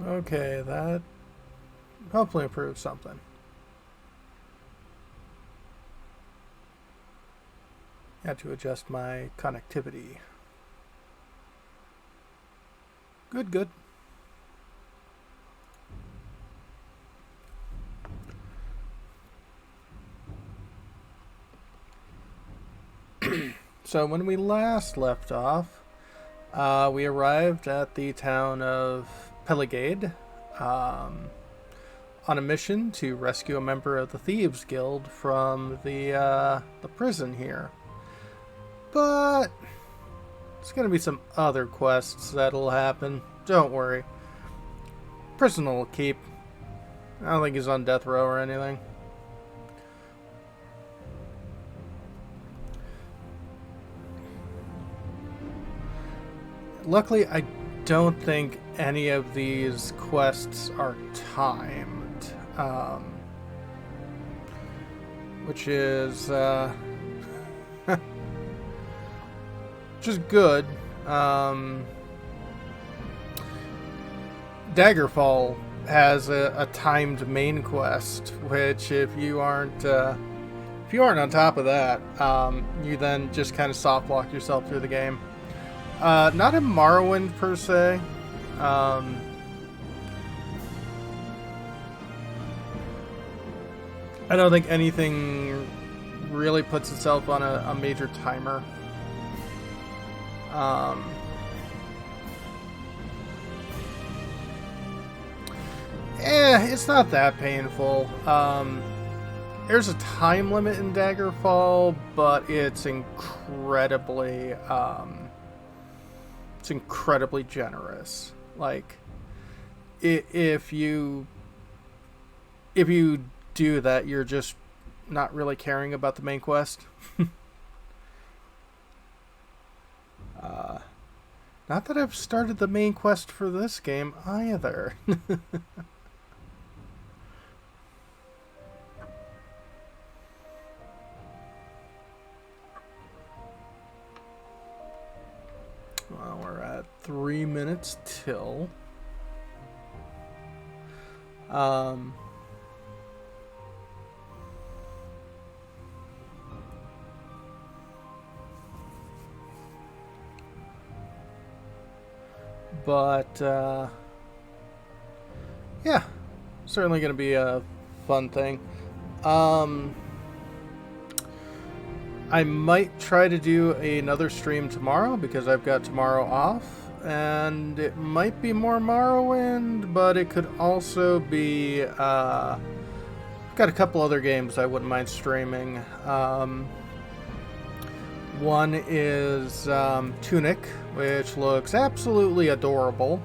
Okay, that hopefully improves something. Had to adjust my connectivity. Good, good. So when we last left off, we arrived at the town of Pelagaid on a mission to rescue a member of the Thieves Guild from the prison here. But there's going to be some other quests that'll happen. Don't worry. Prison will keep. I don't think he's on death row or anything. Luckily, I don't think any of these quests are timed. Which is which is good. Daggerfall has a timed main quest, which if you aren't on top of that, you then just kind of soft lock yourself through the game. Not in Morrowind per se. I don't think anything really puts itself on a major timer. It's not that painful. There's a time limit in Daggerfall, but it's incredibly generous. Like, if you do that, you're just not really caring about the main quest. Not that I've started the main quest for this game either. Well, we're at 3 minutes till. But, yeah, certainly going to be a fun thing. I might try to do another stream tomorrow because I've got tomorrow off, and it might be more Morrowind, but it could also be, I've got a couple other games I wouldn't mind streaming. One is Tunic, which looks absolutely adorable.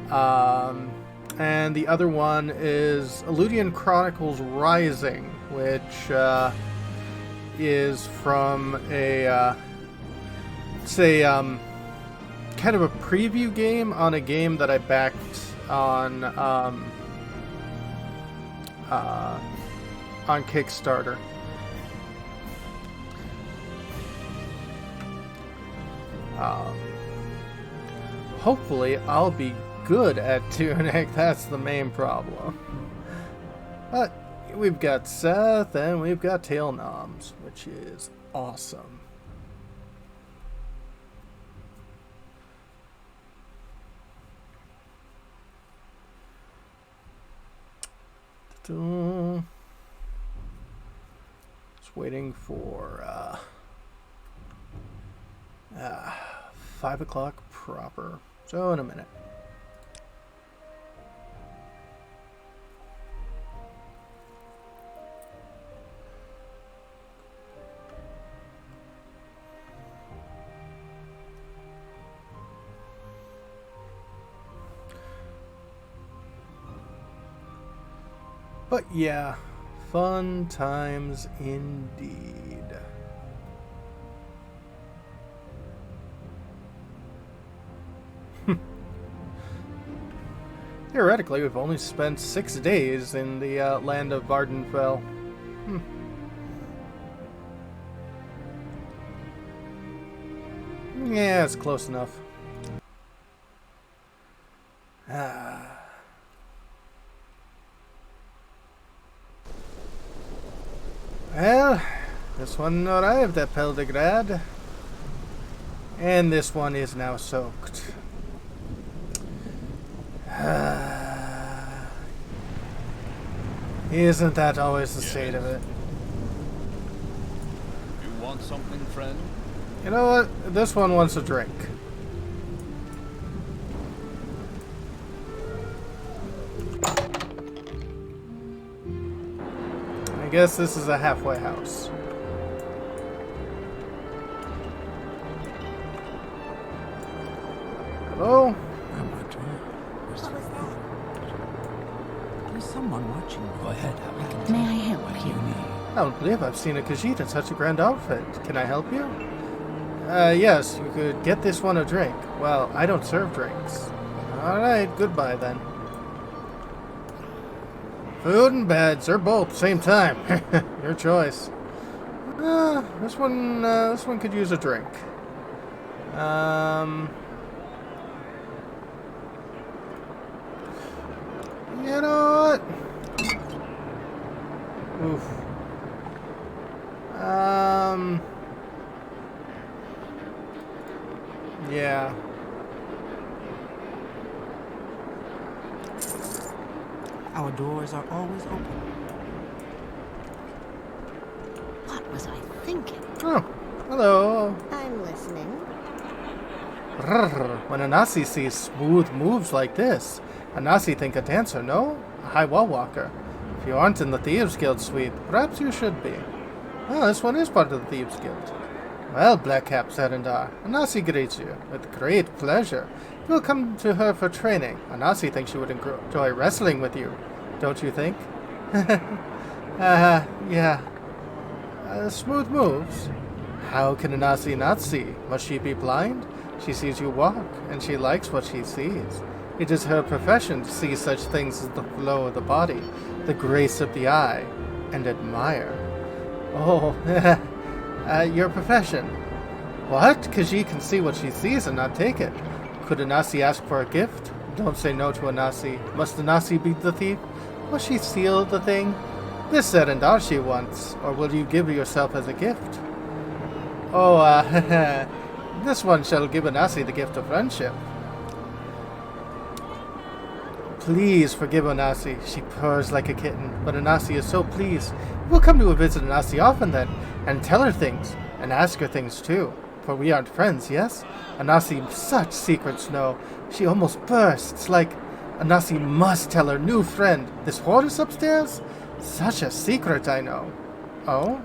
And the other one is Eludian Chronicles Rising, which is from it's a kind of a preview game on a game that I backed on Kickstarter. Hopefully I'll be good at Tunic. That's the main problem. But we've got Seth and we've got Tail Noms, which is awesome. Just waiting for 5 o'clock proper. So in a minute. But yeah, fun times indeed. Theoretically, we've only spent 6 days in the land of Vardenfell. Yeah, it's close enough. Well, this one arrived at Pelagaid, and this one is now soaked. Isn't that always the state of it? You want something, friend? You know what? This one wants a drink. I guess this is a halfway house. Hello? What was that? There's someone watching. Go ahead. May I help you? I don't believe I've seen a Khajiit in such a grand outfit. Can I help you? Yes, you could get this one a drink. Well, I don't serve drinks. Alright, goodbye then. Food and beds, or both, same time. Your choice. This one could use a drink. You know what? Oof. Yeah. Our doors are always open. What was I thinking? Oh, hello. I'm listening. When Ahnassi sees smooth moves like this, Ahnassi think a dancer, no? A high wall walker. If you aren't in the Thieves Guild suite, perhaps you should be. Oh, this one is part of the Thieves Guild. Well, Blackcap Zan'ren-Dar, Ahnassi greets you with great pleasure. You'll come to her for training. Ahnassi thinks she would enjoy wrestling with you, don't you think? Yeah. Smooth moves. How can Ahnassi not see? Must she be blind? She sees you walk, and she likes what she sees. It is her profession to see such things as the flow of the body, the grace of the eye, and admire. Oh, your profession. What? Khajiit can see what she sees and not take it. Could Ahnassi ask for a gift? Don't say no to Ahnassi. Must Ahnassi be the thief? Must she steal the thing? This Zan'ren-Dar she wants, or will you give yourself as a gift? Oh, this one shall give Ahnassi the gift of friendship. Please forgive Ahnassi. She purrs like a kitten, but Ahnassi is so pleased. We'll come to visit Ahnassi often then, and tell her things, and ask her things too. For we aren't friends, yes? Ahnassi such secrets know. She almost bursts, like Ahnassi must tell her new friend. This Horus upstairs? Such a secret, I know. Oh?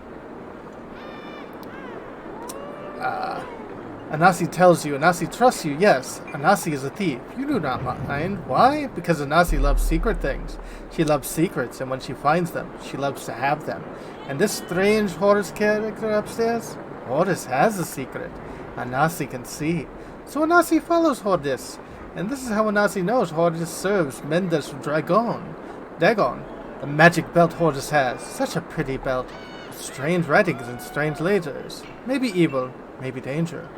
Ahnassi tells you, Ahnassi trusts you, yes. Ahnassi is a thief. You do not mind. Why? Because Ahnassi loves secret things. She loves secrets, and when she finds them, she loves to have them. And this strange Horus character upstairs? Horus has a secret. Ahnassi can see. So Ahnassi follows Horus. And this is how Ahnassi knows Horus serves Mendes Dagon, the magic belt Horus has. Such a pretty belt. With strange writings and strange letters. Maybe evil, maybe danger.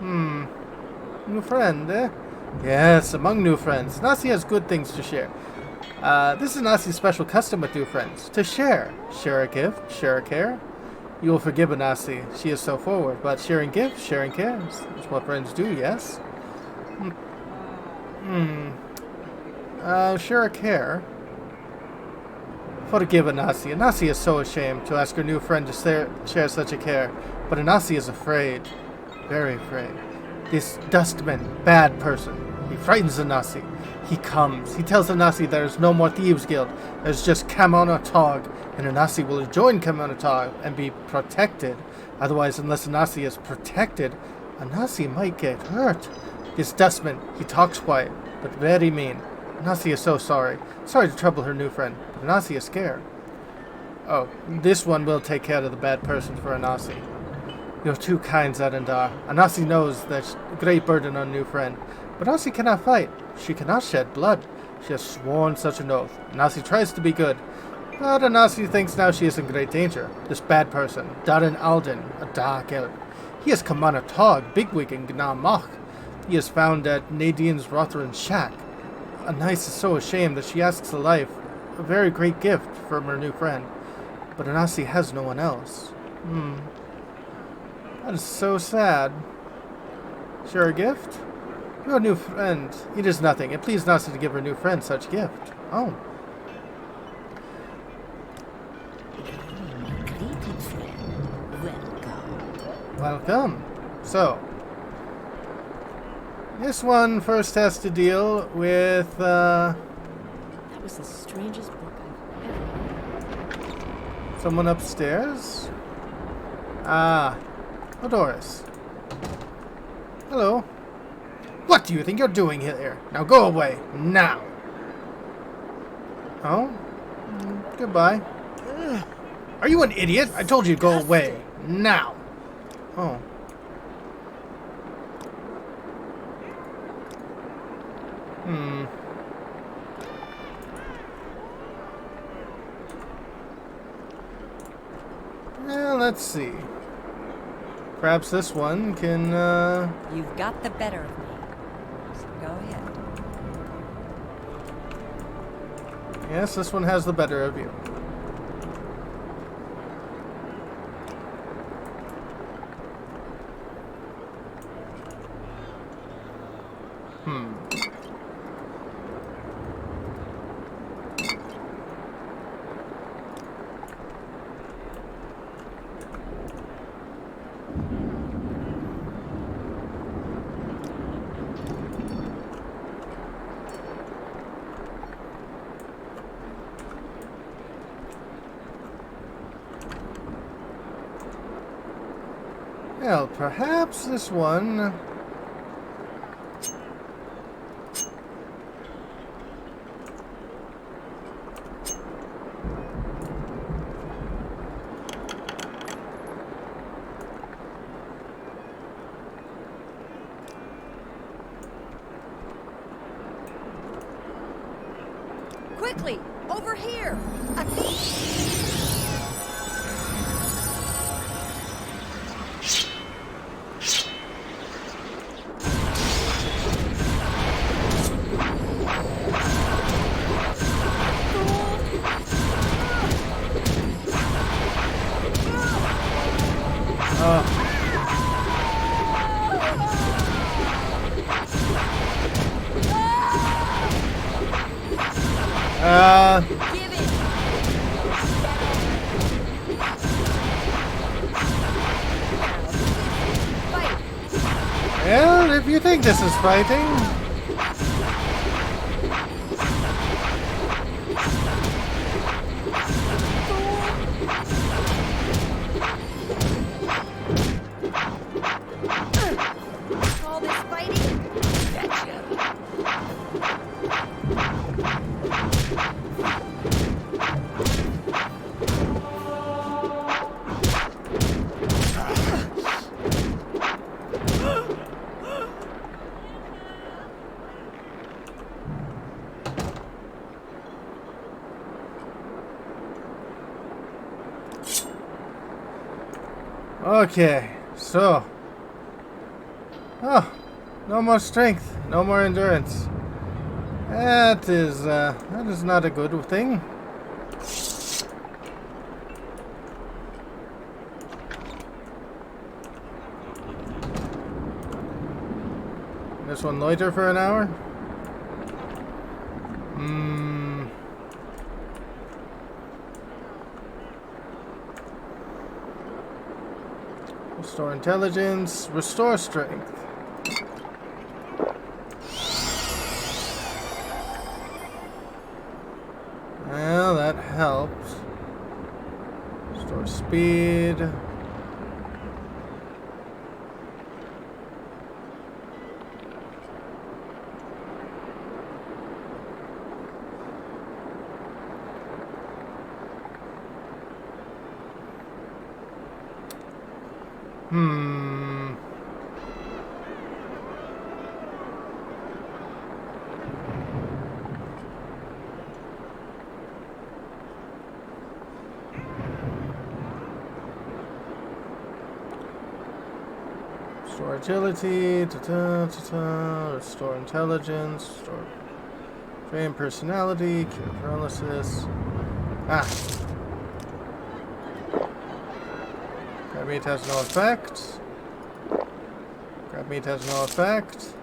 New friend, eh? Yes, among new friends. Ahnassi has good things to share. This is Ahnassi's special custom with new friends. To share. Share a gift, share a care. You will forgive Ahnassi. She is so forward, but sharing gifts, sharing cares. That's what friends do, yes? Share a care. Forgive Ahnassi. Ahnassi is so ashamed to ask her new friend to share such a care, but Ahnassi is afraid. Very afraid. This dustman, bad person. He frightens Ahnassi. He comes. He tells Ahnassi there is no more Thieves Guild. There's just Kamonatog, and Ahnassi will join Kamonatog and be protected. Otherwise, unless Ahnassi is protected, Ahnassi might get hurt. This dustman, he talks quiet, but very mean. Ahnassi is so sorry. Sorry to trouble her new friend, but Ahnassi is scared. Oh, this one will take care of the bad person for Ahnassi. You're too kind, Zan'ren-Dar. Ahnassi knows there's a great burden on a new friend, but Ahnassi cannot fight. She cannot shed blood. She has sworn such an oath. Ahnassi tries to be good, but Ahnassi thinks now she is in great danger. This bad person, Darin Alden, a dark elf. He has Kamonatog, bigwig in Gna Moch. He is found at Nadine's Rothran shack. Ahnassi is so ashamed that she asks a very great gift from her new friend. but Ahnassi has no one else. That is so sad. Share a gift? Your new friend. It is nothing. It pleased Ahnassi to give her new friend such gift. Oh. My greeted friend, welcome. Welcome. So, this one first has to deal with, That was the strangest book I've ever read. someone upstairs. Ah, Odoris. Hello. What do you think you're doing here? Now go away. Now. Oh? Goodbye. Are you an idiot? I told you to go away. Now. Oh. Well, let's see. Perhaps this one can, You've got the better of me. So go ahead. Yes, this one has the better of you. Well, perhaps this one... Quickly! Over here! A thief! Give it! Fight! Well, if you think this is fighting... Call this fighting? Gotcha. Okay, so... Oh, no more strength, no more endurance. That is not a good thing. This one loiter for an hour? Restore intelligence, restore strength. Well, that helped. Restore speed. Restore agility, restore intelligence, restore fame personality, cure paralysis. Ah. Grab meat has no effect. Grab meat has no effect.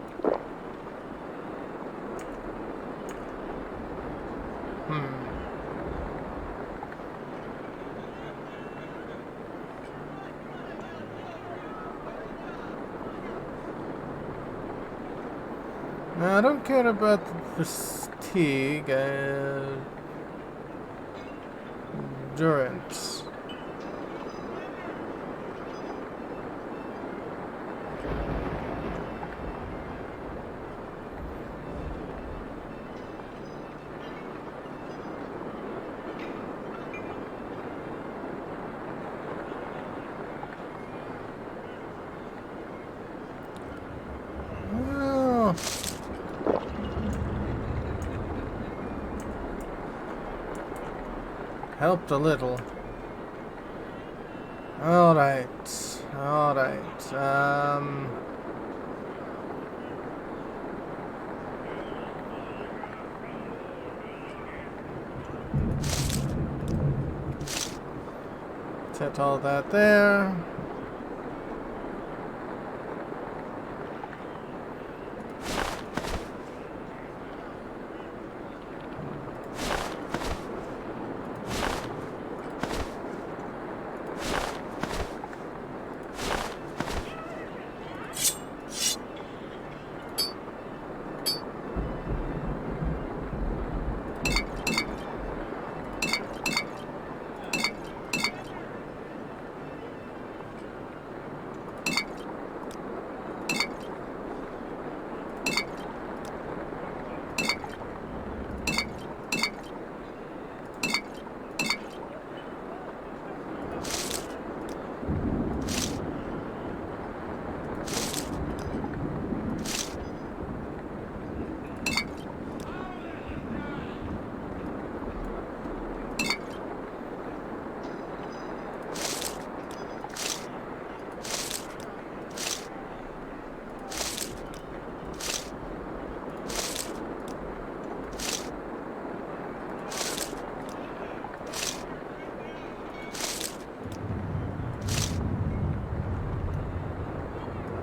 I don't care about the fatigue. Endurance. Well, helped a little. Alright. Alright. Set all that there.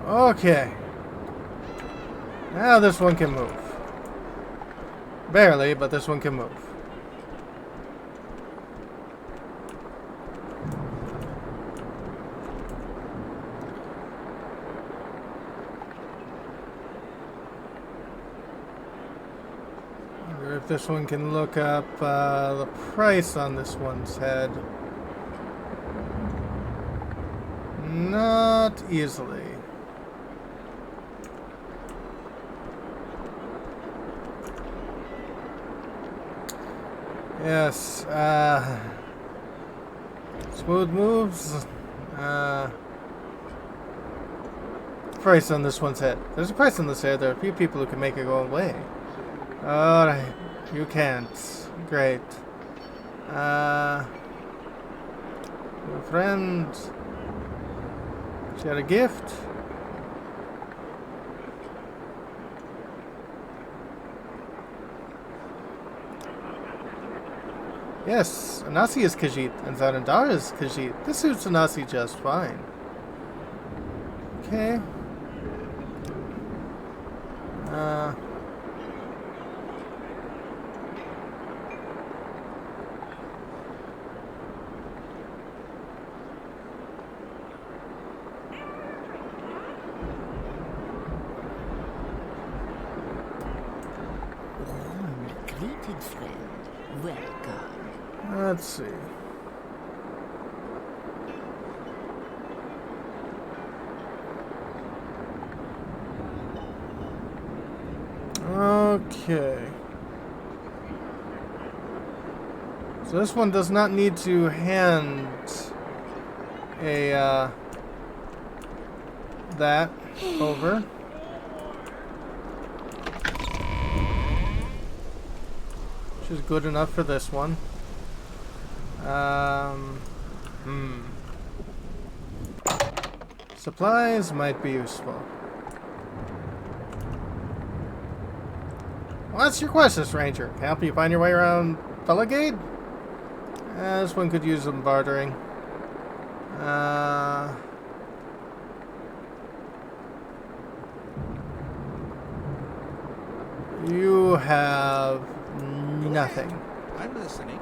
Okay. Now this one can move. Barely, but this one can move. Wonder if this one can look up the price on this one's head. Not easily. Yes, smooth moves. Price on this one's head. There's a price on this head. There are a few people who can make it go away. Alright, you can't. Great. Your friend. She had a gift. Yes, Ahnassi is Khajiit, and Zan'ren-Dar is Khajiit. This suits Ahnassi just fine. Okay. Greeted friend, welcome. Let's see. Okay. So this one does not need to hand a that over. Which is good enough for this one. Supplies might be useful. Well, that's your question, stranger. Can I help you find your way around Pelagaid? This one could use some bartering. You have nothing. I'm listening.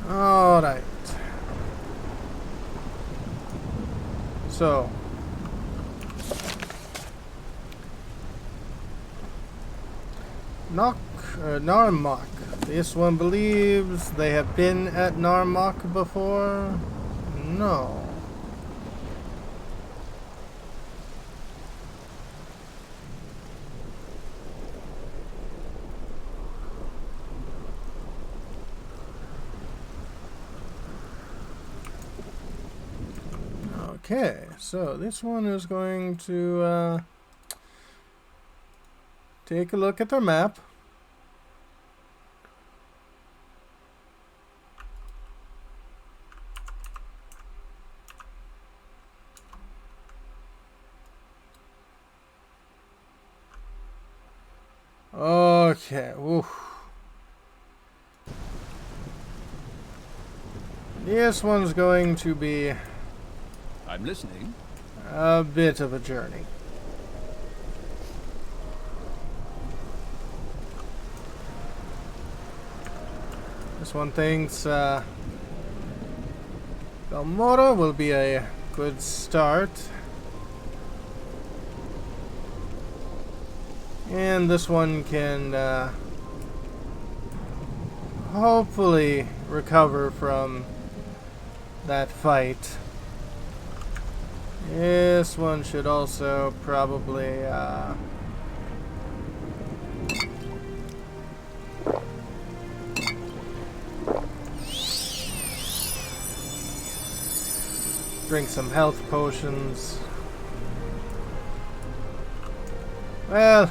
All right. So, Narmak. This one believes they have been at Narmak before. No. Okay, so this one is going to take a look at their map. Okay, oof. This one's going to be I'm listening. a bit of a journey. This one thinks Belmora will be a good start. And this one can hopefully recover from that fight. This one should also probably drink some health potions. Well,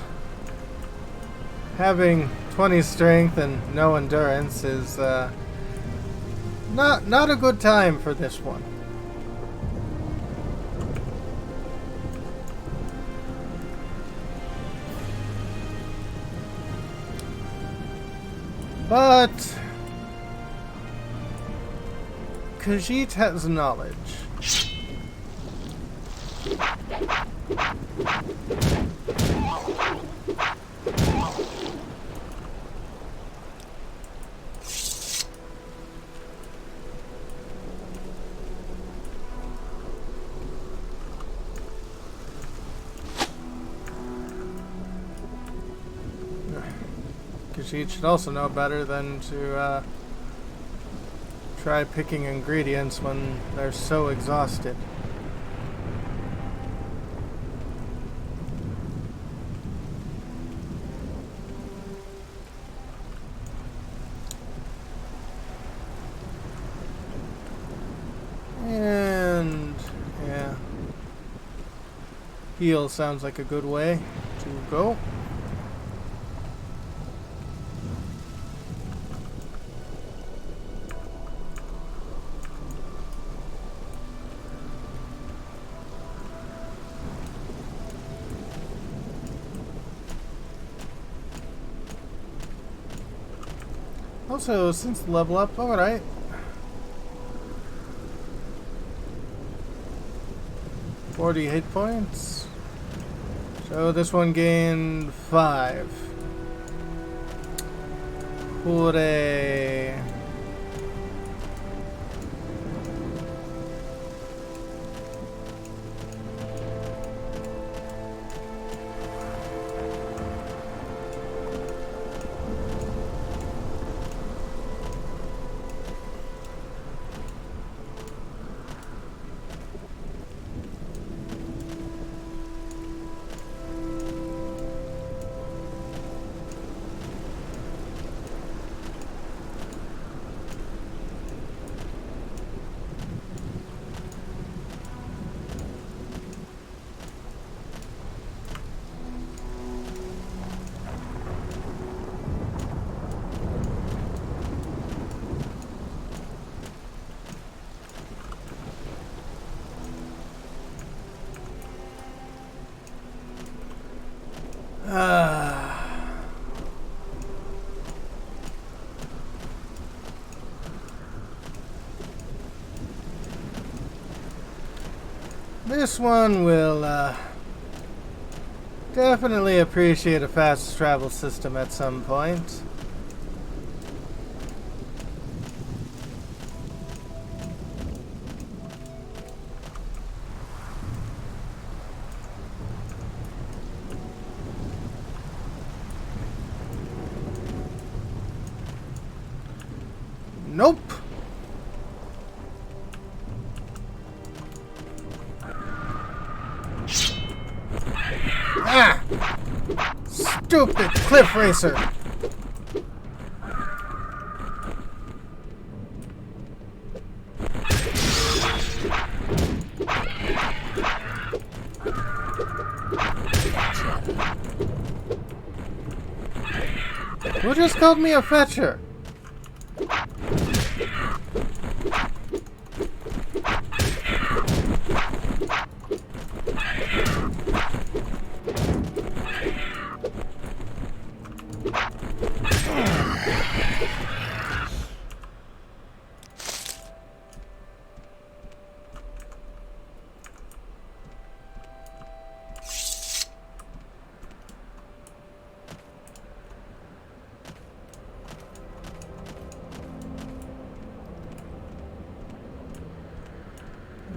having 20 strength and no endurance is not a good time for this one. But Khajiit has knowledge. Khajiit should also know better than to try picking ingredients when they're so exhausted. And yeah, heal sounds like a good way to go. Also, since the level up, alright. $40 hit points. So this one gained 5. Hooray. This one will definitely appreciate a fast travel system at some point. Nope. Ah! Stupid cliff racer! Who just called me a fetcher?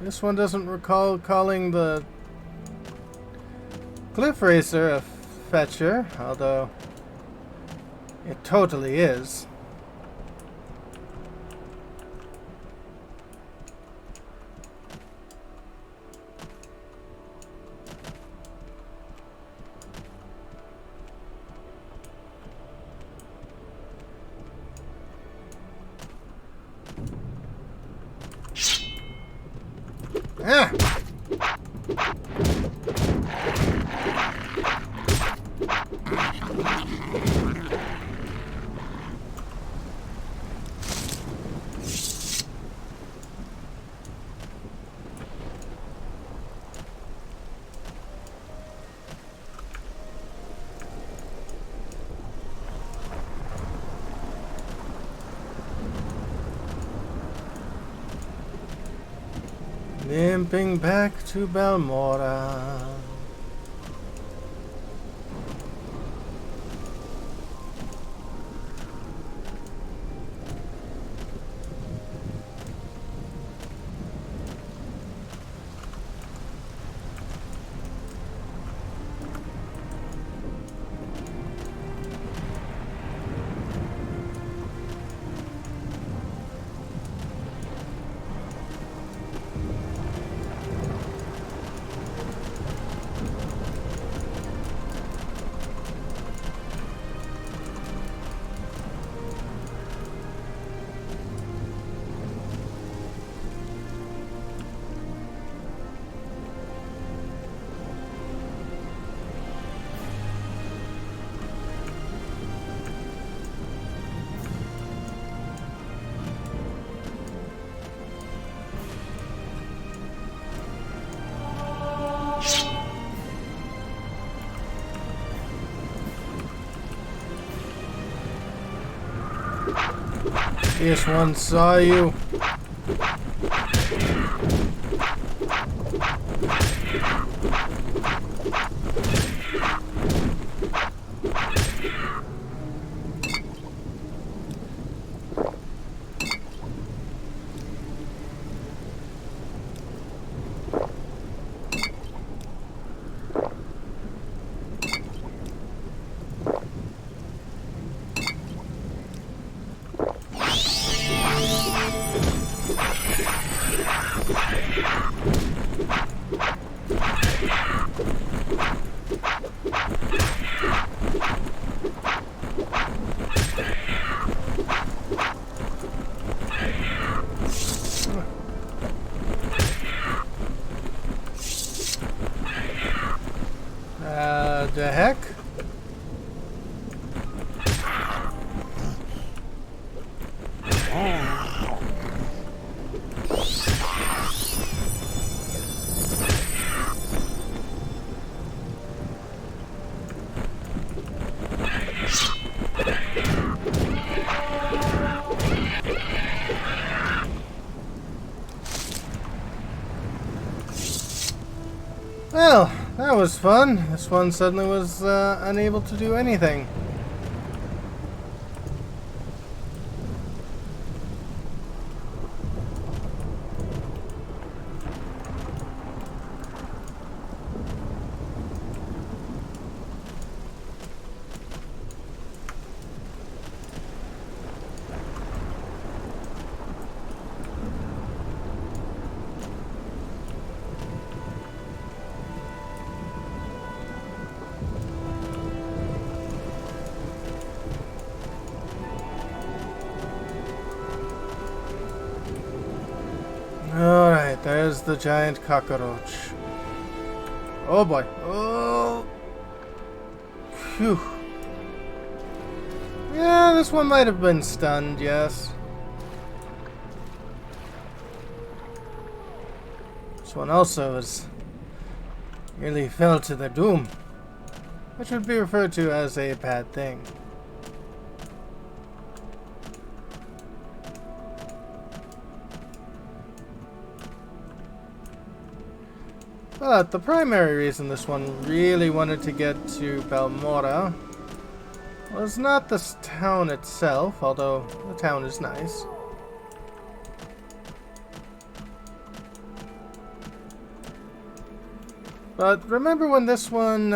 This one doesn't recall calling the cliff racer a fetcher, although it totally is. Ah! Limping back to Balmora. This one saw you. The heck? Well, that was fun. This one suddenly was unable to do anything. Alright, there's the giant cockroach. Oh boy. Oh. Phew. Yeah, this one might have been stunned, yes. This one also is nearly fell to their doom, which would be referred to as a bad thing. But the primary reason this one really wanted to get to Balmora was not the town itself, although the town is nice. But remember when this one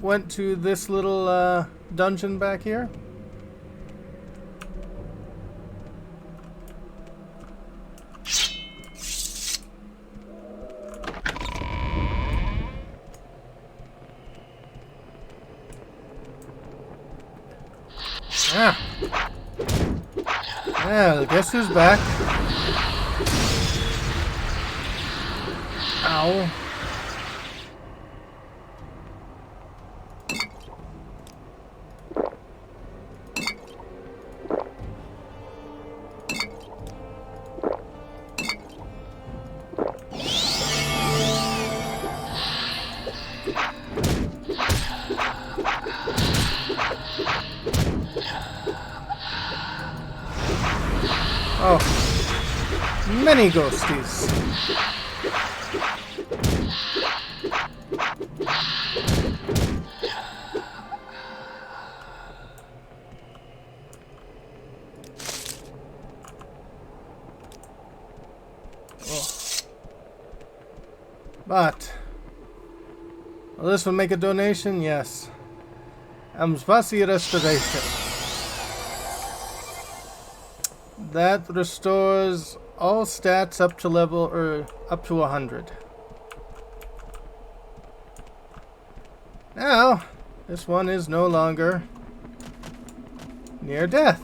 went to this little dungeon back here? Ah. Well, guess who's back? Ow. Oh, many ghosties. But will this one make a donation? Yes. Ahnassi restoration. That restores all stats up to level or up to 100. Now, this one is no longer near death.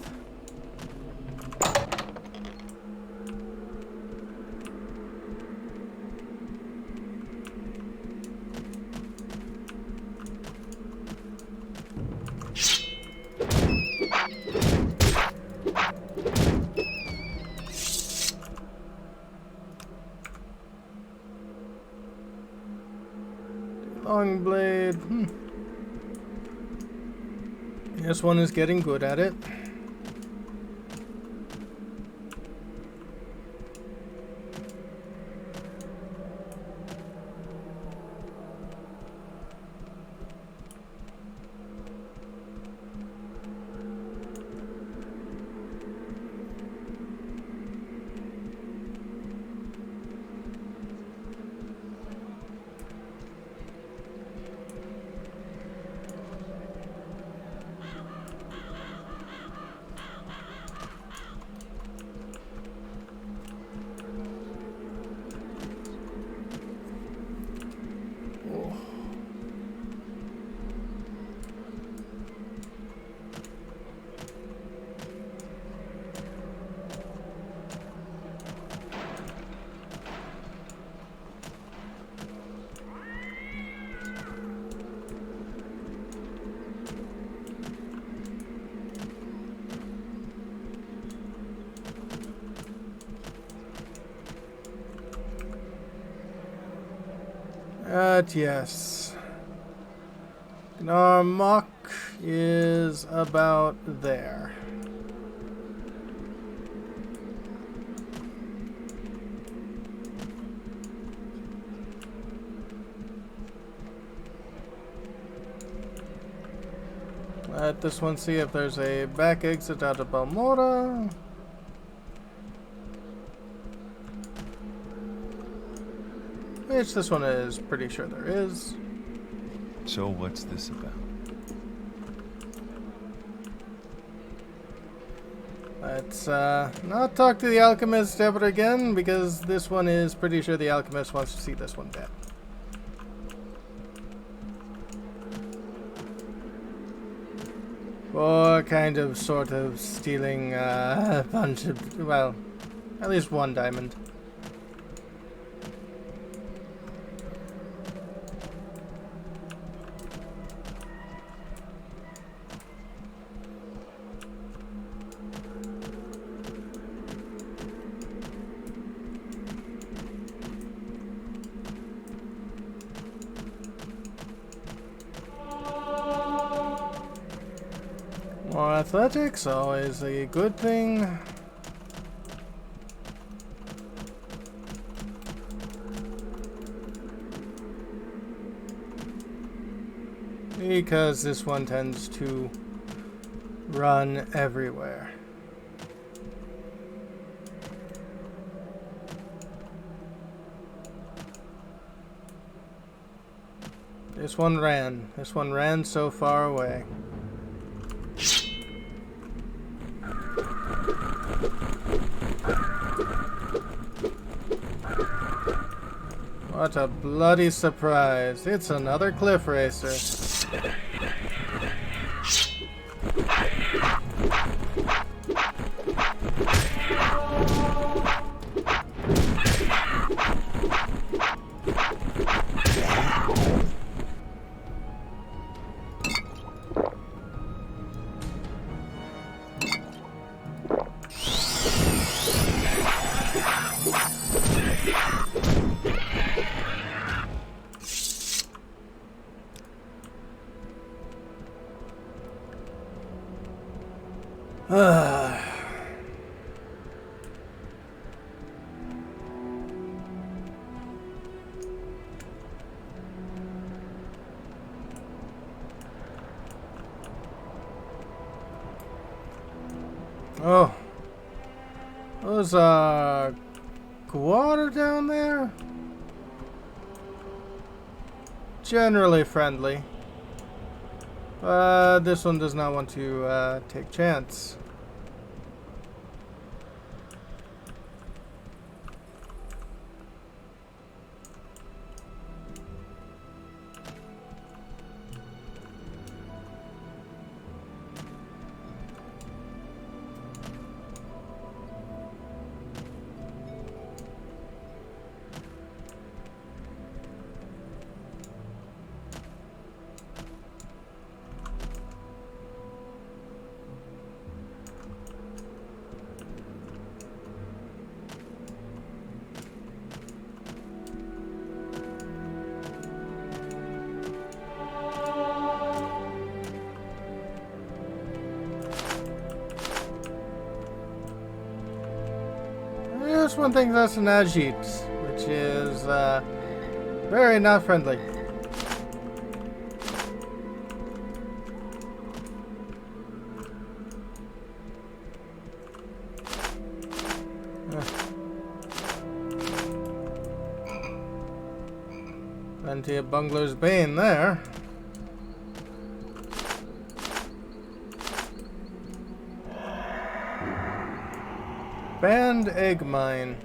Long blade. This one is getting good at it. Yes. Gnarmok is about there. Let this one see if there's a back exit out of Balmora. Which this one is pretty sure there is. So what's this about? Let's not talk to the alchemist ever again, because this one is pretty sure the alchemist wants to see this one dead. Or kind of sort of stealing a bunch of, well, at least one diamond. More athletics, always a good thing. Because this one tends to run everywhere. This one ran. This one ran so far away. What a bloody surprise. It's another cliff racer. Oh, those water down there? Generally friendly. But this one does not want to take chance. This one thinks that's an Ajit, which is very not friendly. Plenty of Bungler's Bane there. Banned egg mine.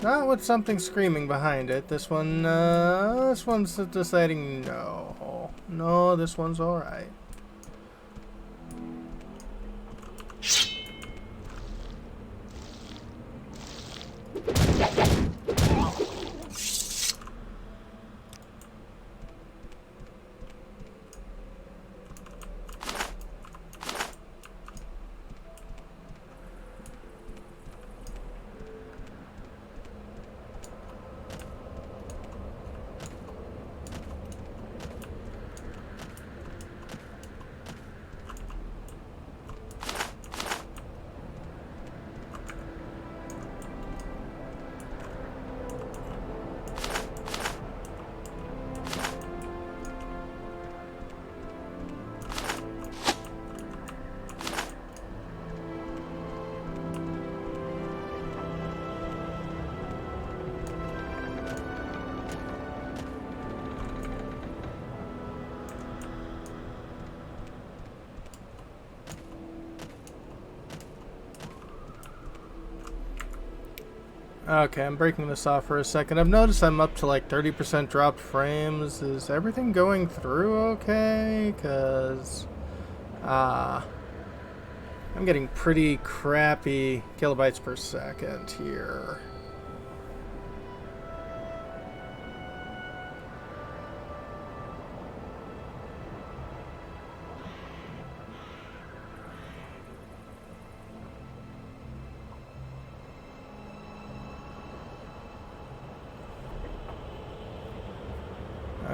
Not with something screaming behind it. This one's deciding no. No, this one's alright. Okay, I'm breaking this off for a second. I've noticed I'm up to like 30% dropped frames. Is everything going through okay? Because I'm getting pretty crappy kilobytes per second here.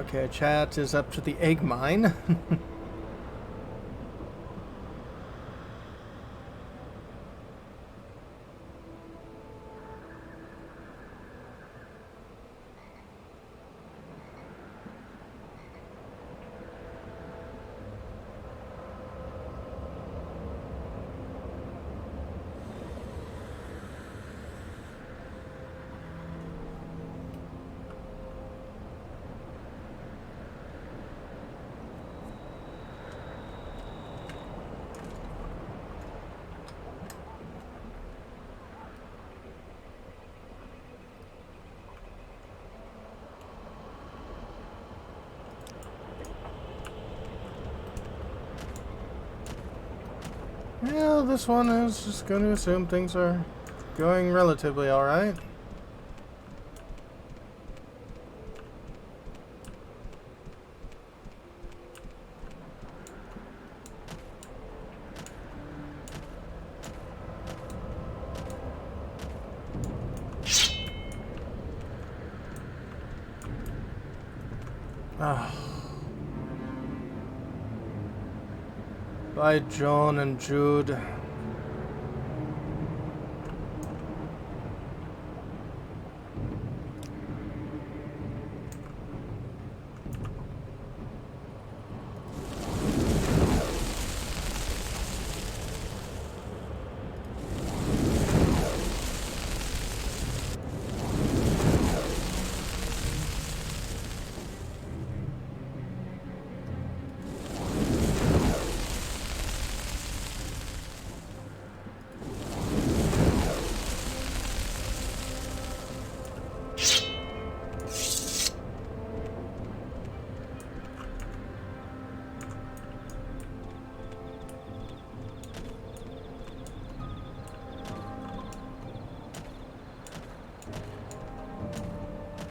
Okay, chat is up to the egg mine. Well, this one is just going to assume things are going relatively alright. Ah. Bye, John and Jude.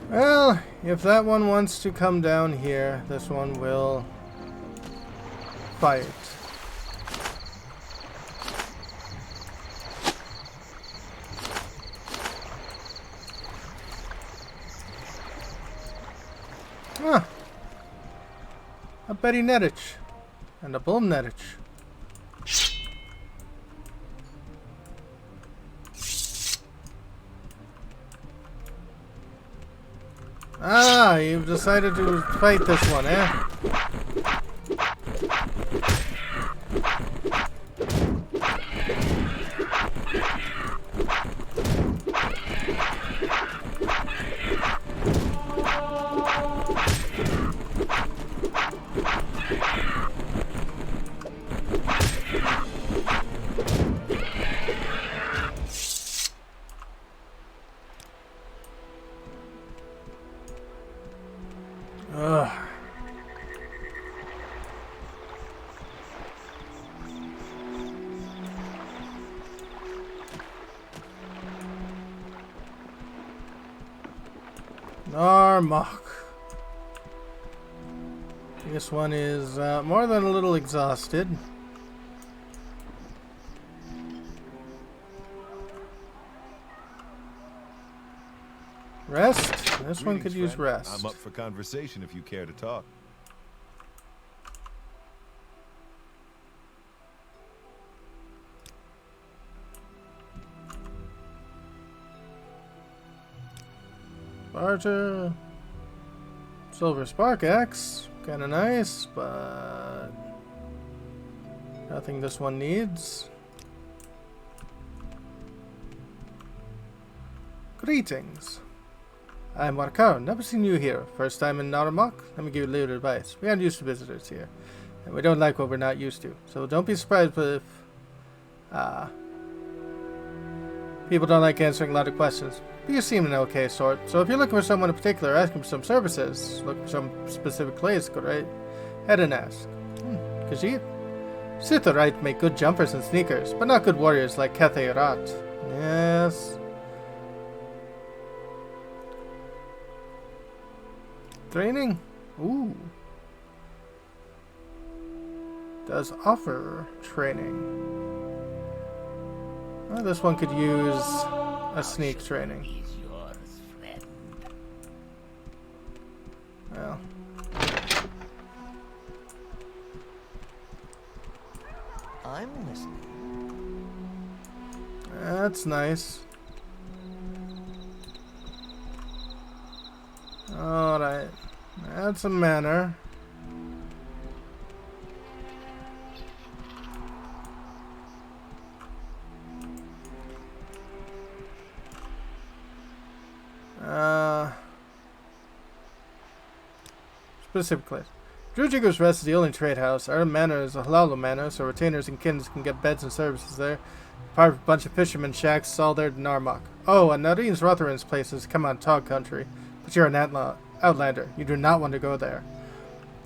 Well, if that one wants to come down here, this one will fight. Huh. A Betty Nettich and a Bull Nettich. Ah, you've decided to fight this one, eh? Ugh. Narmok. This one is more than a little exhausted. Rest? This one could use rest. I'm up for conversation if you care to talk. Barter. Silver Spark Axe. Kinda nice, but nothing this one needs. Greetings. I'm Markar. Never seen you here. First time in Narmok? Let me give you a little advice. We aren't used to visitors here, and we don't like what we're not used to. So don't be surprised if People don't like answering a lot of questions. But you seem an okay sort, so if you're looking for someone in particular, asking for some services, look for some specific place, go right ahead and ask. Khajiit? Sithorite make good jumpers and sneakers, but not good warriors like Cathay Rat. Yes. Training? Ooh. Does offer training. Well, this one could use a sneak training. Well. I'm listening. That's nice. Alright. That's a manor. Specific place. Drujigur's Rest is the only trade house. Our manor is a halal manor, so retainers and kins can get beds and services there. Part of a bunch of fishermen shacks all there in Narmak. Oh, and Nadine's Rotharin's place is come on Tog country. But you're an outlander. You do not want to go there.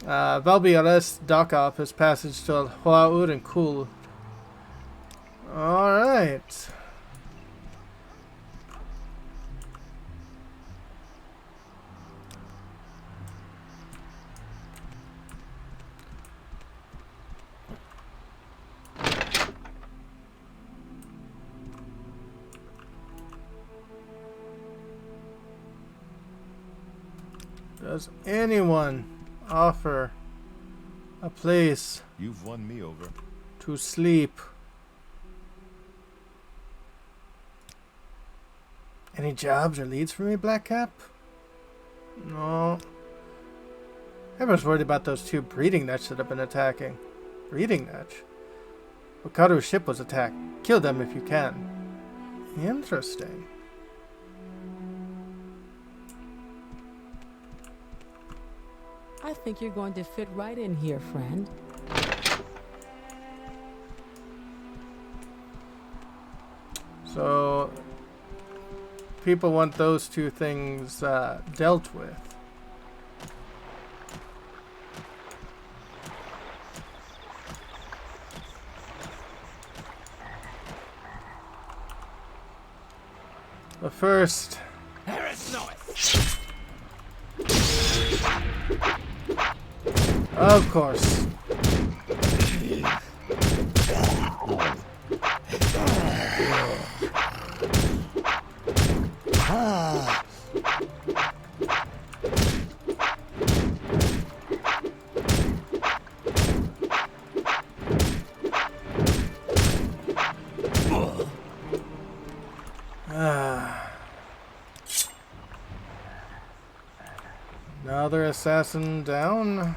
Valby Arrest dock office passage to Huaud and Kul. Alright. Does anyone offer a place You've won me over. to sleep? Any jobs or leads for me, Blackcap? No. Everyone's worried about those two breeding nets that have been attacking. Breeding nets? Okaru's ship was attacked. Kill them if you can. Interesting. I think you're going to fit right in here, friend. So, people want those two things dealt with. But first... Of course. Another assassin down.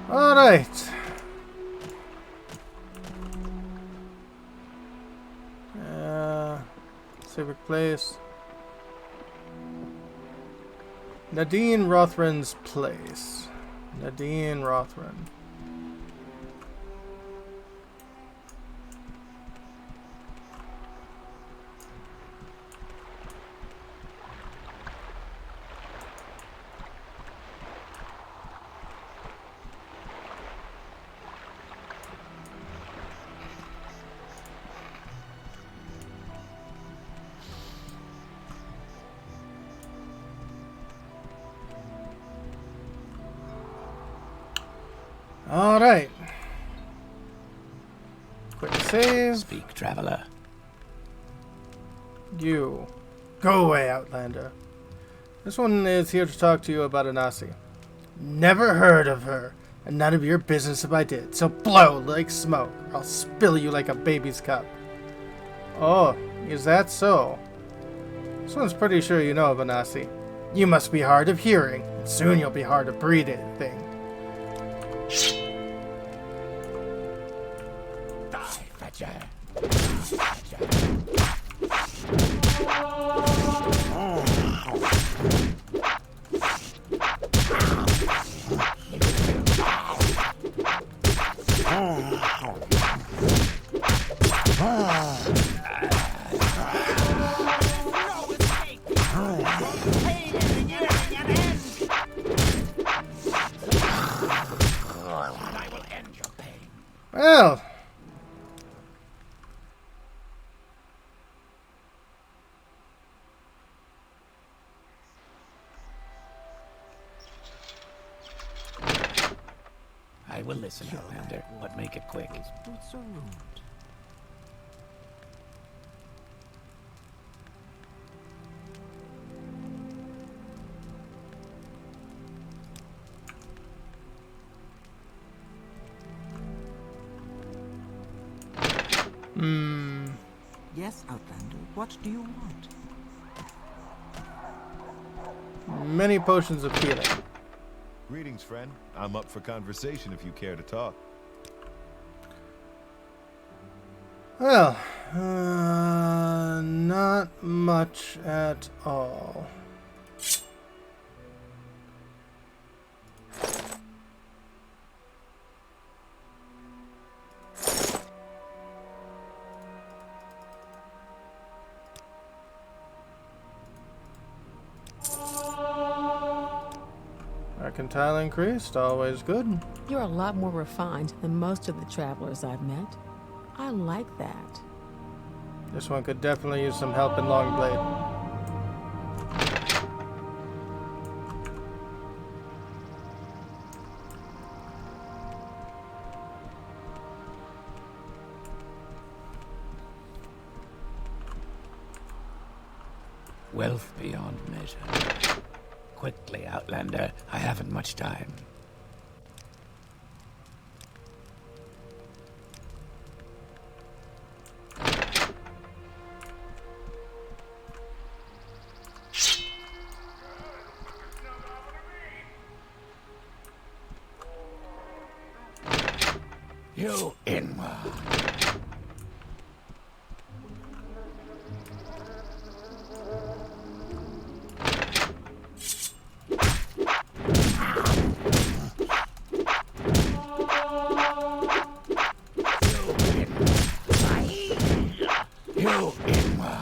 All right. Civic place. Nadine Rothran's place. Nadine Rothran. All right. Quick save. Speak, traveler. You. Go away, Outlander. This one is here to talk to you about Ahnassi. Never heard of her, and none of your business if I did, so blow like smoke, or I'll spill you like a baby's cup. Oh, is that so? This one's pretty sure you know of Ahnassi. You must be hard of hearing. Soon you'll be hard to breed anything. Die, fetcher. Well, I will listen, Outlander, but make it quick. Boots are ruined. Yes, Outlander. What do you want? many potions of healing. Greetings, friend. I'm up for conversation if you care to talk. Well, not much at all. Mercantile increased, always good. You're a lot more refined than most of the travelers I've met. I like that. This one could definitely use some help in Longblade. Wealth beyond measure. Quickly, Outlander. I haven't much time. You inward. You inward.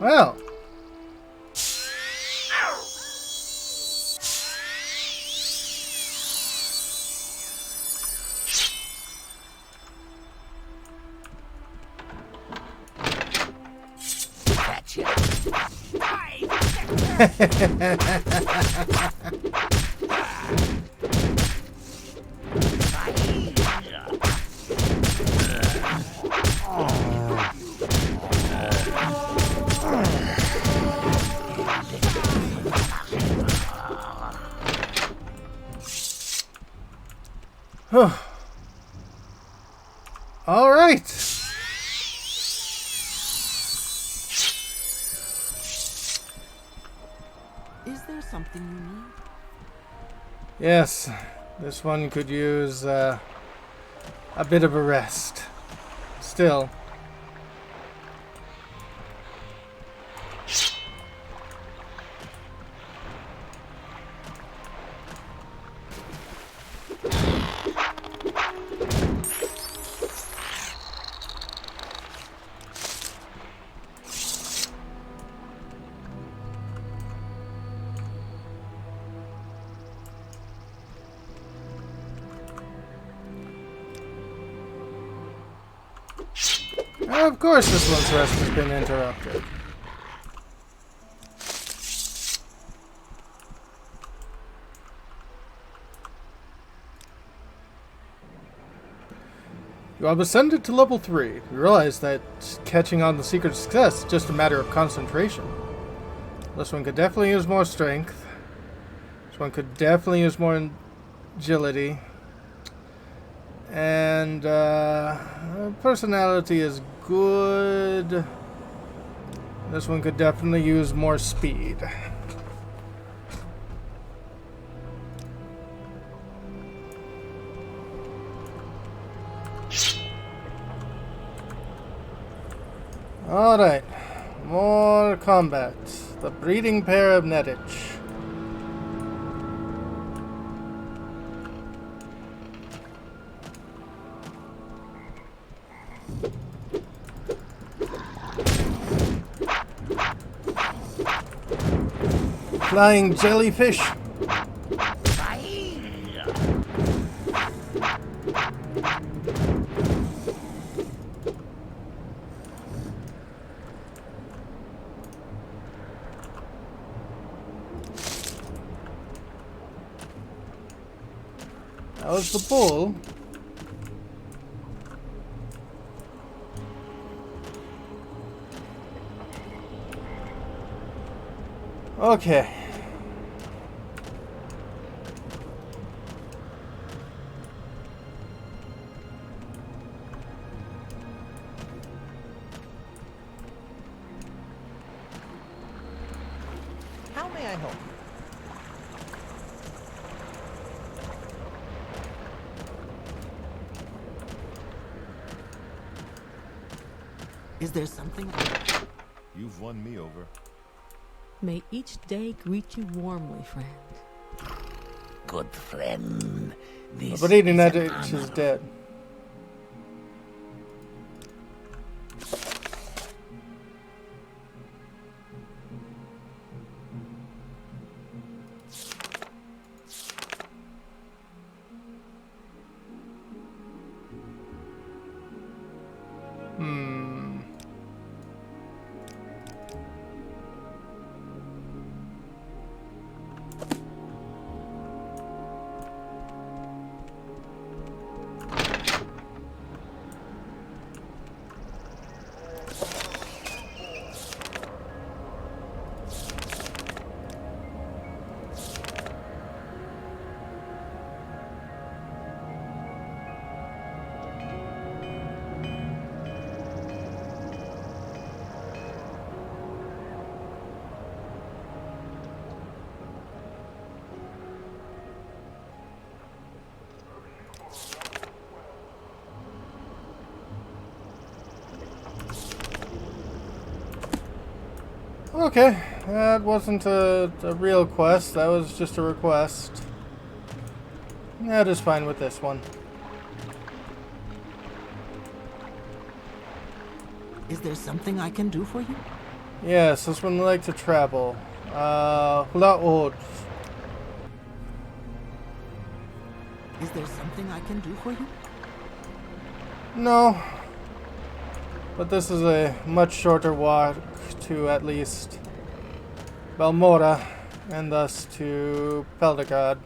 Well. All right. Is there something you need? Yes, this one could use a bit of a rest. Still. Of course this one's rest has been interrupted. You have ascended to level 3. You realize that catching on the secret success is just a matter of concentration. This one could definitely use more strength. This one could definitely use more agility. And personality is good. This one could definitely use more speed. Alright, more combat. The breeding pair of Netich. Flying jellyfish. That was the bull. Okay. How may I help? Is there something? You've won me over. May each day greet you warmly, friend. Good friend. This But eating that an itch honor. is dead. Okay, that wasn't a real quest, that was just a request. That is fine with this one. Is there something I can do for you? Yes, this one would like to travel. Hulaod. Is there something I can do for you? No. But this is a much shorter walk to at least Balmora, and thus to Pelagaid.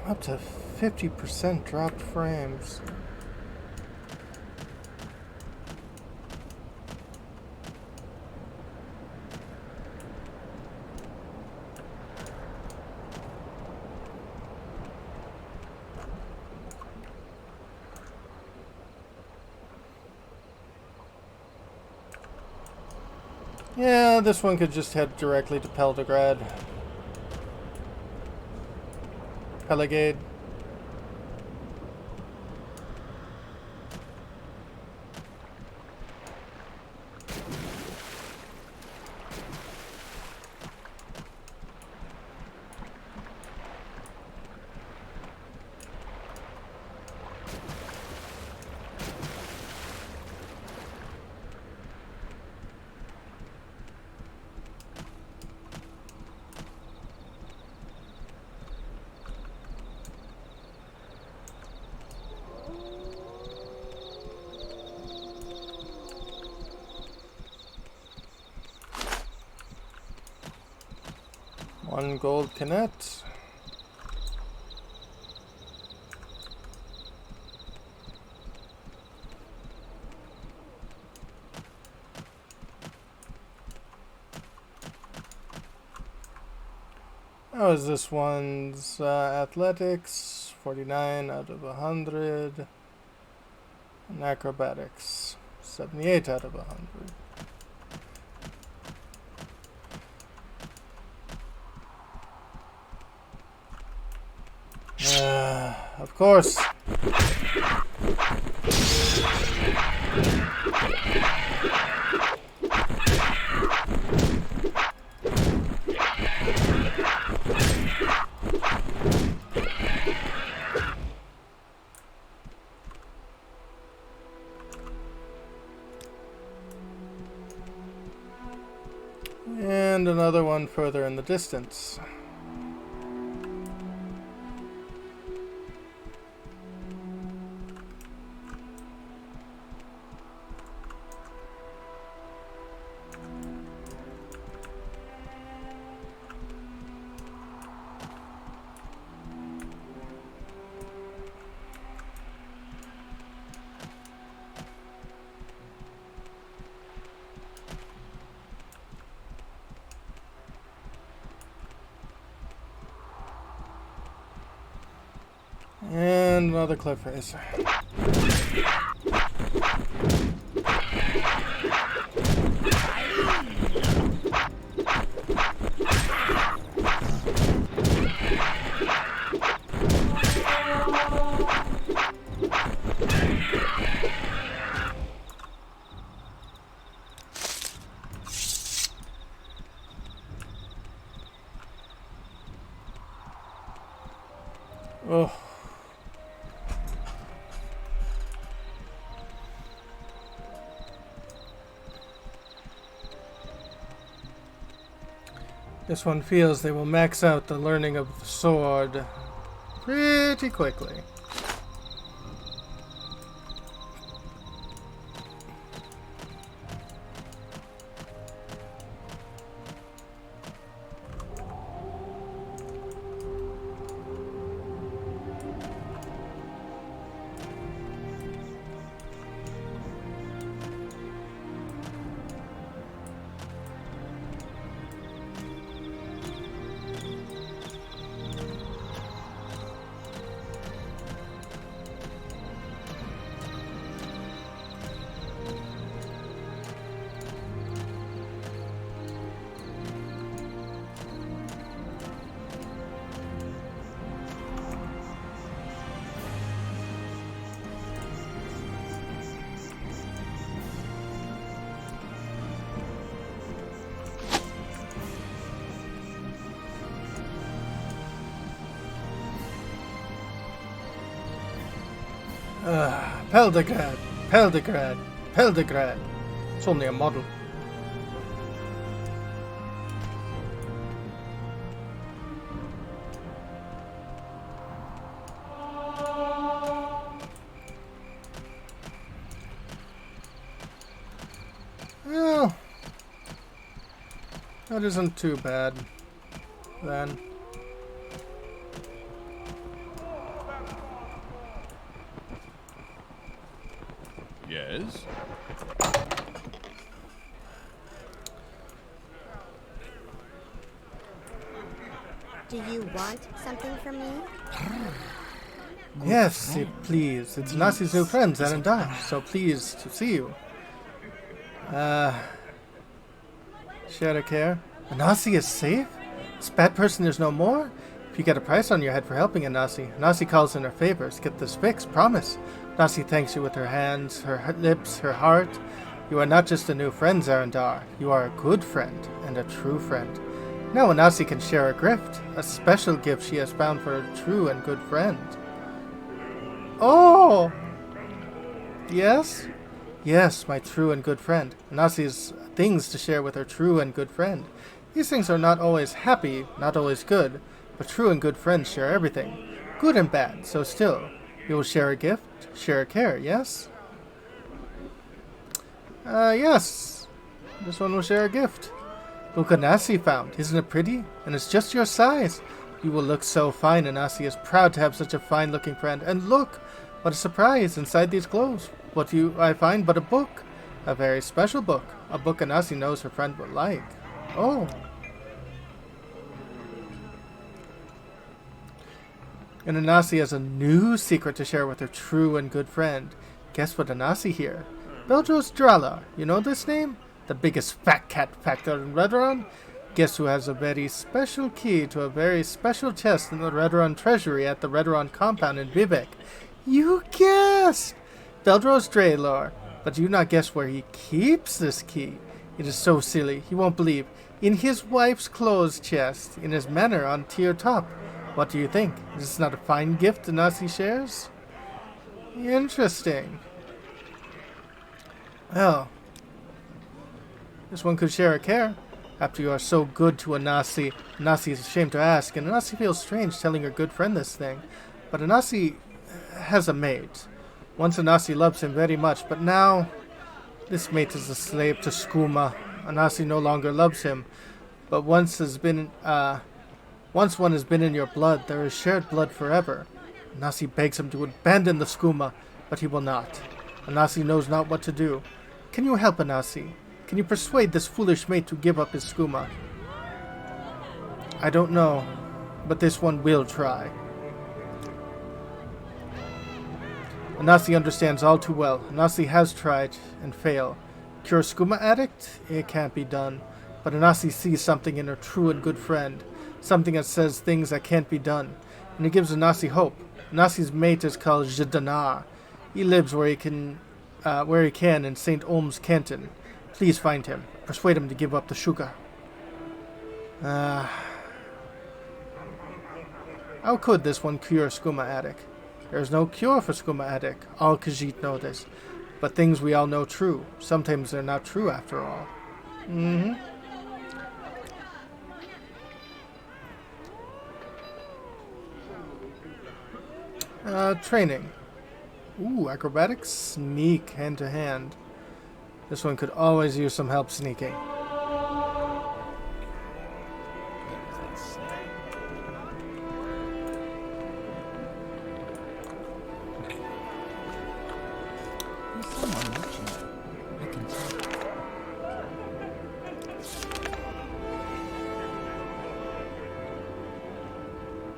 Up to 50% dropped frames. Yeah, this one could just head directly to Pelagaid. Pelagaid. 1 gold canet. How is this one's athletics? 49 out of 100. And acrobatics, 78 out of 100. Of course. And another one further in the distance. And another cliff racer. Oh. This one feels they will max out the learning of the sword pretty quickly. Pelagaid, Pelagaid, Pelagaid. It's only a model. Well, that isn't too bad, then. Yes? Do you want something from me? Yes, please. It's Ahnasi's new friend, Zan'ren-Dar. So pleased to see you. Share a care. Ahnassi is safe? This bad person is no more? If you get a price on your head for helping Ahnassi, Ahnassi calls in her favors. Get this fixed, promise. Ahnassi thanks you with her hands, her lips, her heart. You are not just a new friend, Zan'ren-Dar. You are a good friend, and a true friend. Now Ahnassi can share a gift, a special gift she has found for a true and good friend. Oh! Yes? Yes, my true and good friend. Ahnasi's things to share with her true and good friend. These things are not always happy, not always good, but true and good friends share everything. Good and bad, so still. You will share a gift, share a care, yes? Yes. This one will share a gift. Look what Ahnassi found. Isn't it pretty? And it's just your size. You will look so fine. Ahnassi is proud to have such a fine-looking friend. And look, what a surprise inside these clothes. What do I find but a book? A very special book. A book Ahnassi knows her friend would like. Oh. And Ahnassi has a new secret to share with her true and good friend. Guess what Ahnassi here? Beldros Dralar. You know this name? The biggest fat cat factor in Redron? Guess who has a very special key to a very special chest in the Redron treasury at the Redron compound in Vivek? You guessed! Beldros Dralar. But you not guess where he keeps this key. It is so silly, you won't believe. In his wife's clothes chest, in his manor on tier top. What do you think? Is this not a fine gift Ahnassi shares? Interesting. Well, this one could share a care. After you are so good to Ahnassi, Ahnassi is ashamed to ask, and Ahnassi feels strange telling her good friend this thing. But Ahnassi has a mate. Once Ahnassi loves him very much, but now this mate is a slave to skooma. Ahnassi no longer loves him, but once one has been in your blood, there is shared blood forever. Ahnassi begs him to abandon the skooma, but he will not. Ahnassi knows not what to do. Can you help Ahnassi? Can you persuade this foolish mate to give up his skooma? I don't know, but this one will try. Ahnassi understands all too well. Ahnassi has tried and failed. Cure skooma addict? It can't be done. But Ahnassi sees something in her true and good friend. Something that says things that can't be done. And it gives Ahnassi hope. Ahnasi's mate is called Zan'ren-Dar. He lives where he can in St. Olm's Canton. Please find him. Persuade him to give up the shuga. How could this one cure skooma addict? There is no cure for skooma addict. All Khajiit know this. But things we all know true. Sometimes they're not true after all. Training. Ooh, acrobatics, sneak, hand to hand. This one could always use some help sneaking. There's someone watching. I can tell.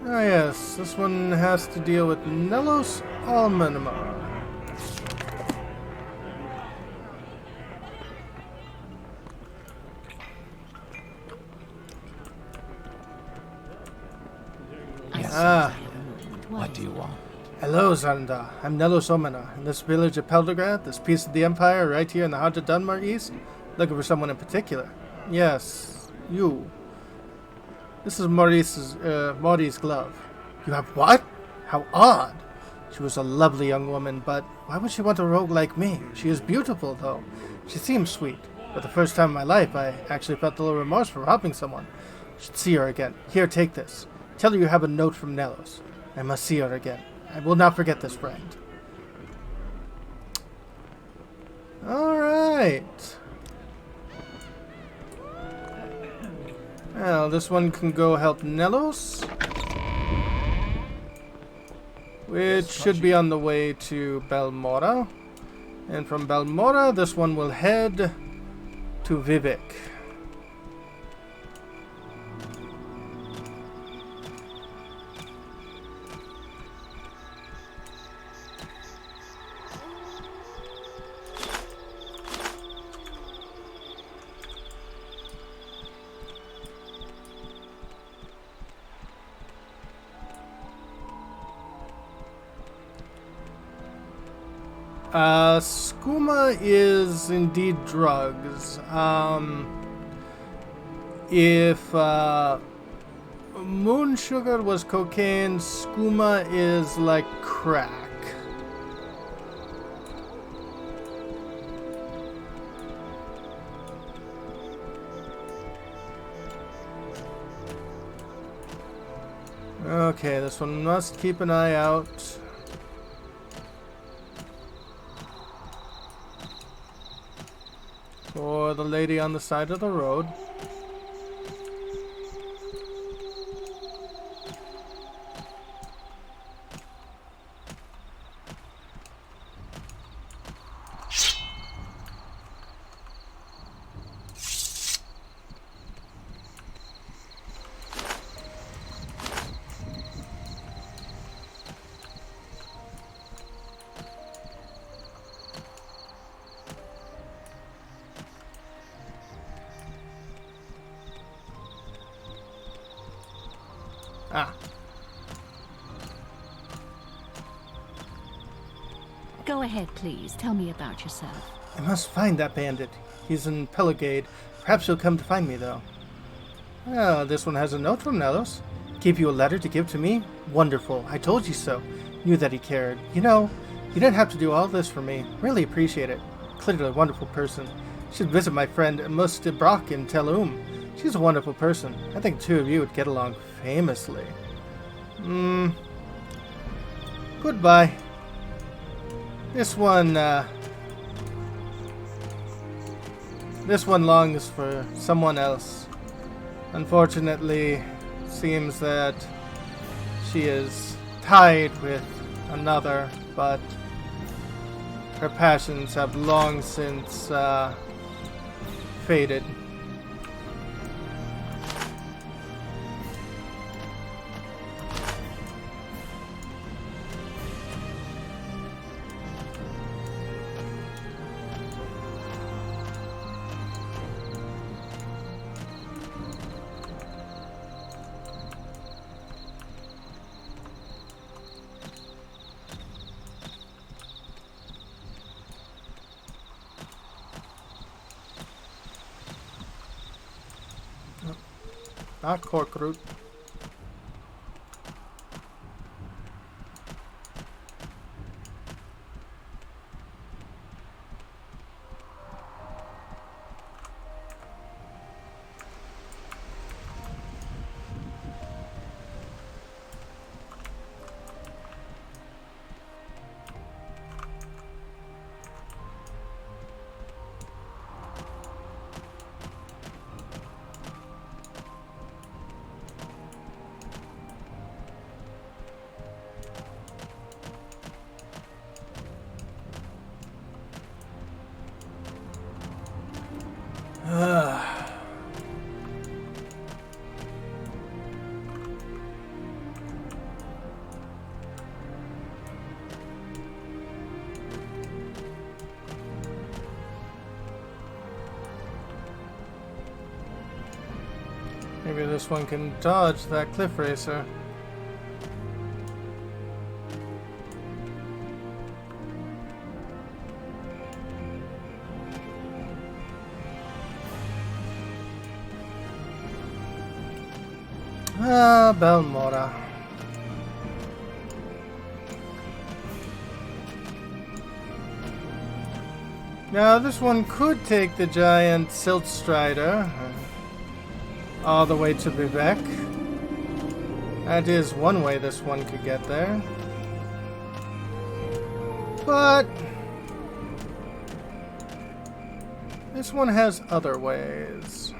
Ah yes, this one has to deal with Nelos Almanimar. What do you want? Hello, Zan'ren-Dar. I'm Nelos Almanimar. In this village of Pelagaid, this piece of the Empire, right here in the heart of Dunmar East, looking for someone in particular. Yes, you. This is Maurice's glove. You have what? How odd. She was a lovely young woman, but why would she want a rogue like me? She is beautiful, though. She seems sweet. For the first time in my life, I actually felt a little remorse for robbing someone. I should see her again. Here, take this. Tell her you have a note from Nelos. I must see her again. I will not forget this, friend. Alright. Well, this one can go help Nelos, which should be on the way to Balmora. And from Balmora, this one will head to Vivek. Skooma is indeed drugs. If moon sugar was cocaine, skooma is like crack. Okay, this one must keep an eye out. For the lady on the side of the road. Ah. Go ahead, please. Tell me about yourself. I must find that bandit. He's in Pelagaid. Perhaps he'll come to find me, though. Oh, this one has a note from Nelos. Gave you a letter to give to me? Wonderful. I told you so. Knew that he cared. You know, you didn't have to do all this for me. Really appreciate it. Clearly a wonderful person. Should visit my friend Muste Brock in Telum. She's a wonderful person. I think the two of you would get along famously. Goodbye. This one longs for someone else. Unfortunately, seems that she is tied with another, but her passions have long since faded. Not cork root. Maybe this one can dodge that cliff racer. Ah, Balmora. Now this one could take the giant Silt Strider all the way to Vivek. That is one way this one could get there. But this one has other ways.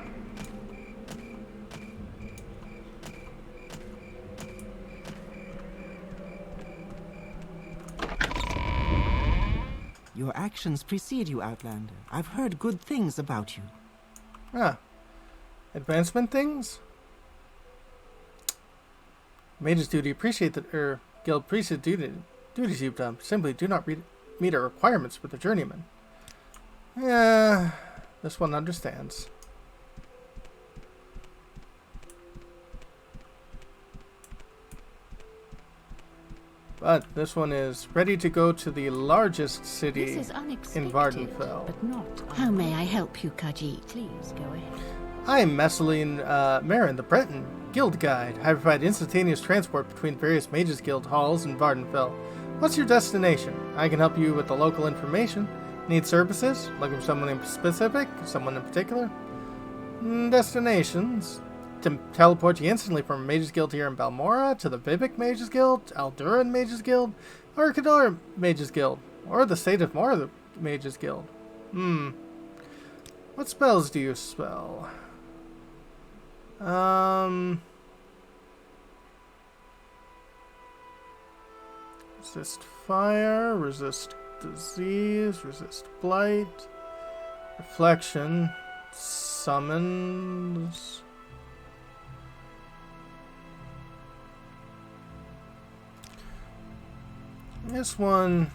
Your actions precede you, Outlander. I've heard good things about you. Ah. Advancement things? Mage's duty appreciate the guild priesthood duties you've done. Simply do not meet our requirements for the journeyman. Yeah, this one understands. But this one is ready to go to the largest city This is in unexpected, Vardenfell. but not. How may I help you, Khajiit? Please go ahead. I'm Messeline Marin, the Breton Guild Guide. I provide instantaneous transport between various Mages Guild halls in Vardenfell. What's your destination? I can help you with the local information. Need services? Looking for someone in specific? Someone in particular? Destinations? To teleport you instantly from Mages Guild here in Balmora to the Vivek Mages Guild, Alduran Mages Guild, or Kador Mages Guild, or the State of Mora Mages Guild. What spells do you spell? Resist fire, resist disease, resist blight, reflection, summons. This one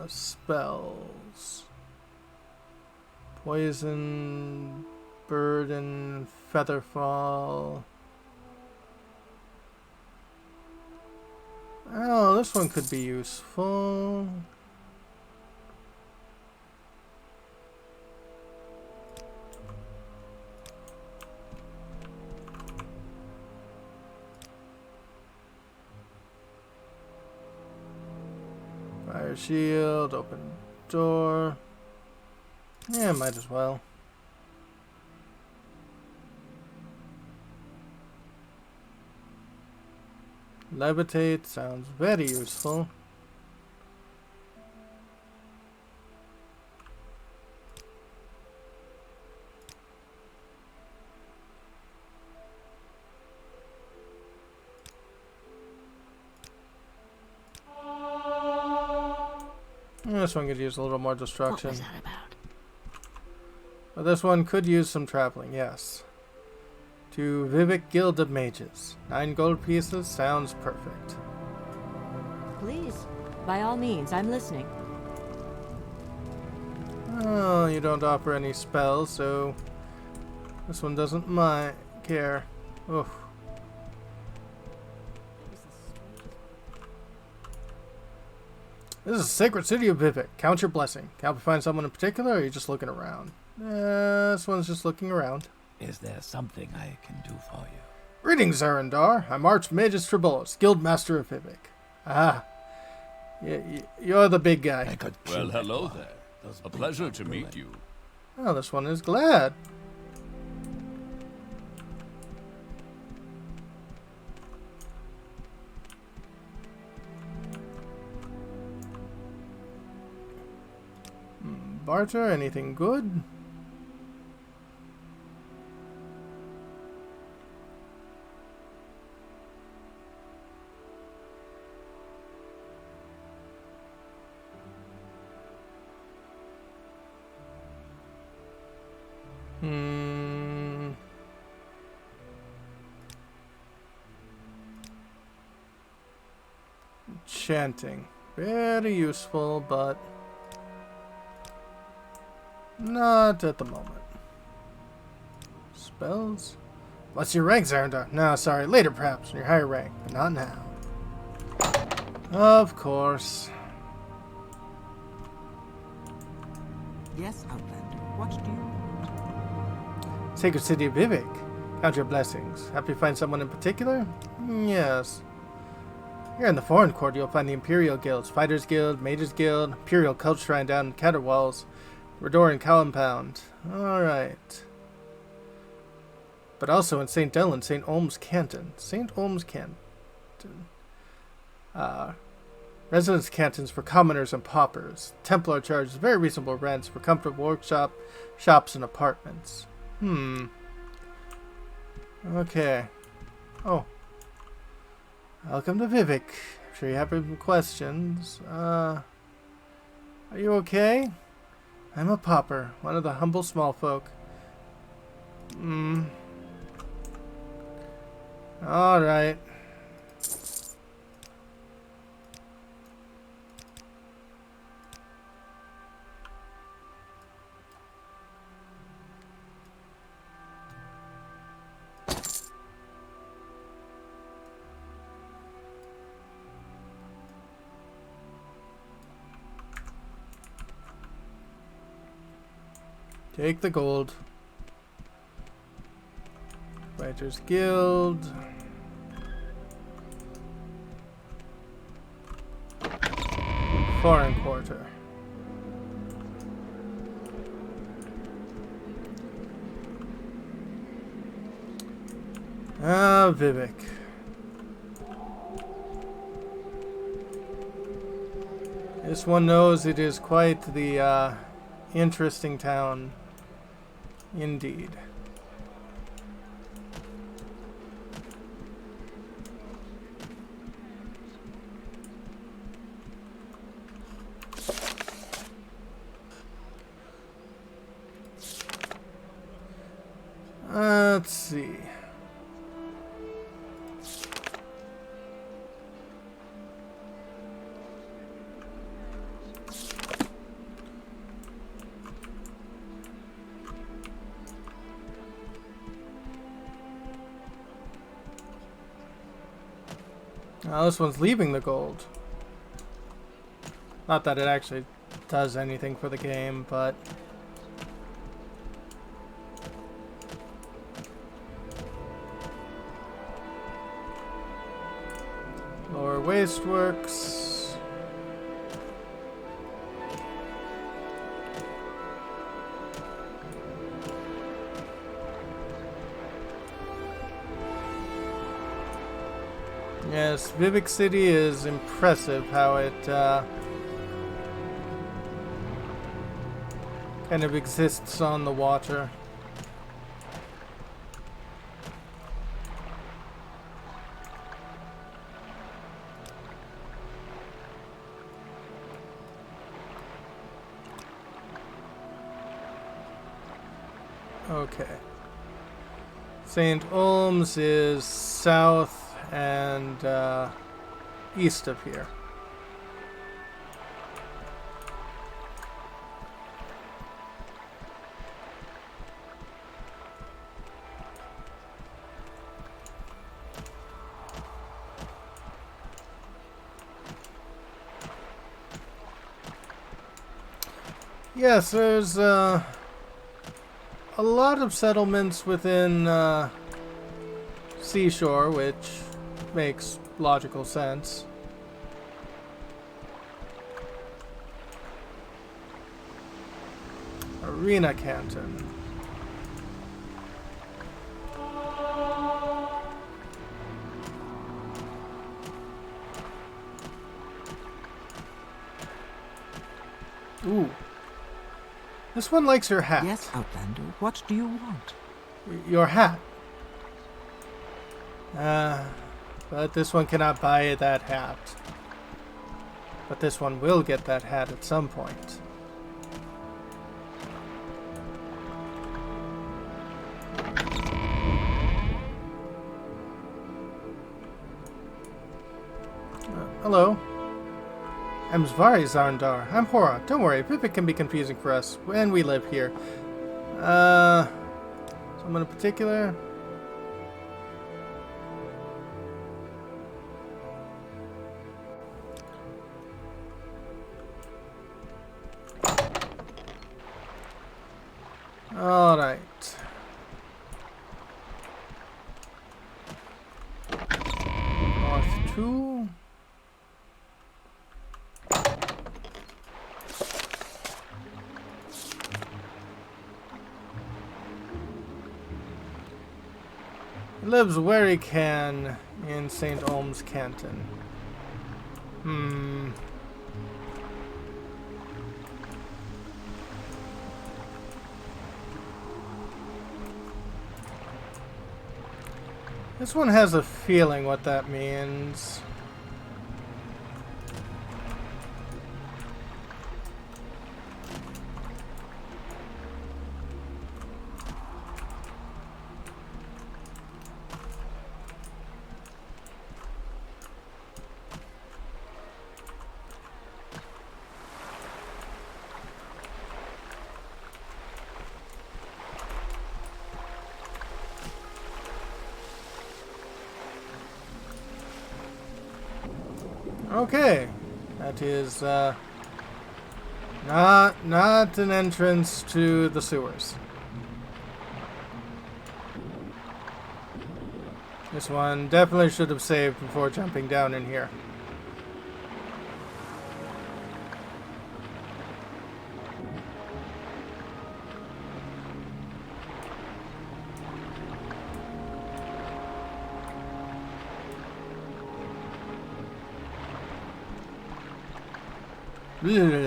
spells. Poison, Burden, Featherfall. Oh, this one could be useful. Fire shield, open door. Yeah, might as well. Levitate sounds very useful. This one could use a little more What destruction. was that about? But this one could use some traveling, yes. To Vivek Guild of Mages. 9 gold pieces sounds perfect. Please, by all means, I'm listening. Oh, you don't offer any spells, so this one doesn't care. Oof. This is a sacred city of Vivek. Count your blessing. Can I help you find someone in particular, or are you just looking around? This one's just looking around. Is there something I can do for you? Greetings, Zan'ren-Dar. I'm Archmagus Tribolus, Guild Master of Vivek. Ah, you're the big guy. I could Well, kill hello that there. Those A big pleasure black to women. meet you. Oh, this one is glad. Barter, anything good? Chanting. Very useful, but not at the moment. Spells? What's your rank, Zan'ren-Dar? No, sorry, later perhaps, when you're higher rank, but not now. Of course. Yes, Outlander. What do you want? Sacred City of Vivek. Count your blessings. Happy to find someone in particular? Yes. Here in the Foreign Court, you'll find the Imperial Guilds, Fighters Guild, Mages Guild, Imperial Cult Shrine down in Caterwalls, Redoran Compound. Alright. But also in St. Dellen, St. Olm's Canton. St. Olm's Canton. Residence cantons for commoners and paupers. Templar charges very reasonable rents for comfortable workshop, shops, and apartments. Okay. Oh. Welcome to Vivek. I'm sure you have some questions. Are you okay? I'm a pauper, one of the humble small folk. Alright. Take the gold. Fighters Guild. Foreign Quarter. Vivek. This one knows it is quite the interesting town. Indeed. Let's see. Now this one's leaving the gold. Not that it actually does anything for the game, but... Lower Wasteworks. Yes, Vivek City is impressive how it kind of exists on the water. Okay. St. Olms is south and east of here. Yes, there's a lot of settlements within Seashore, which makes logical sense. Arena Canton. Ooh. This one likes your hat. Yes, Outlander. What do you want? Your hat. But this one cannot buy that hat. But this one will get that hat at some point. Hello. I'm Zan'ren-Dar. I'm Hora. Don't worry, Pipit can be confusing for us when we live here. Someone in particular? Alright. North 2. He lives where he can in St. Olms Canton. This one has a feeling what that means. Okay, that is not an entrance to the sewers. This one definitely should have saved before jumping down in here. Blah.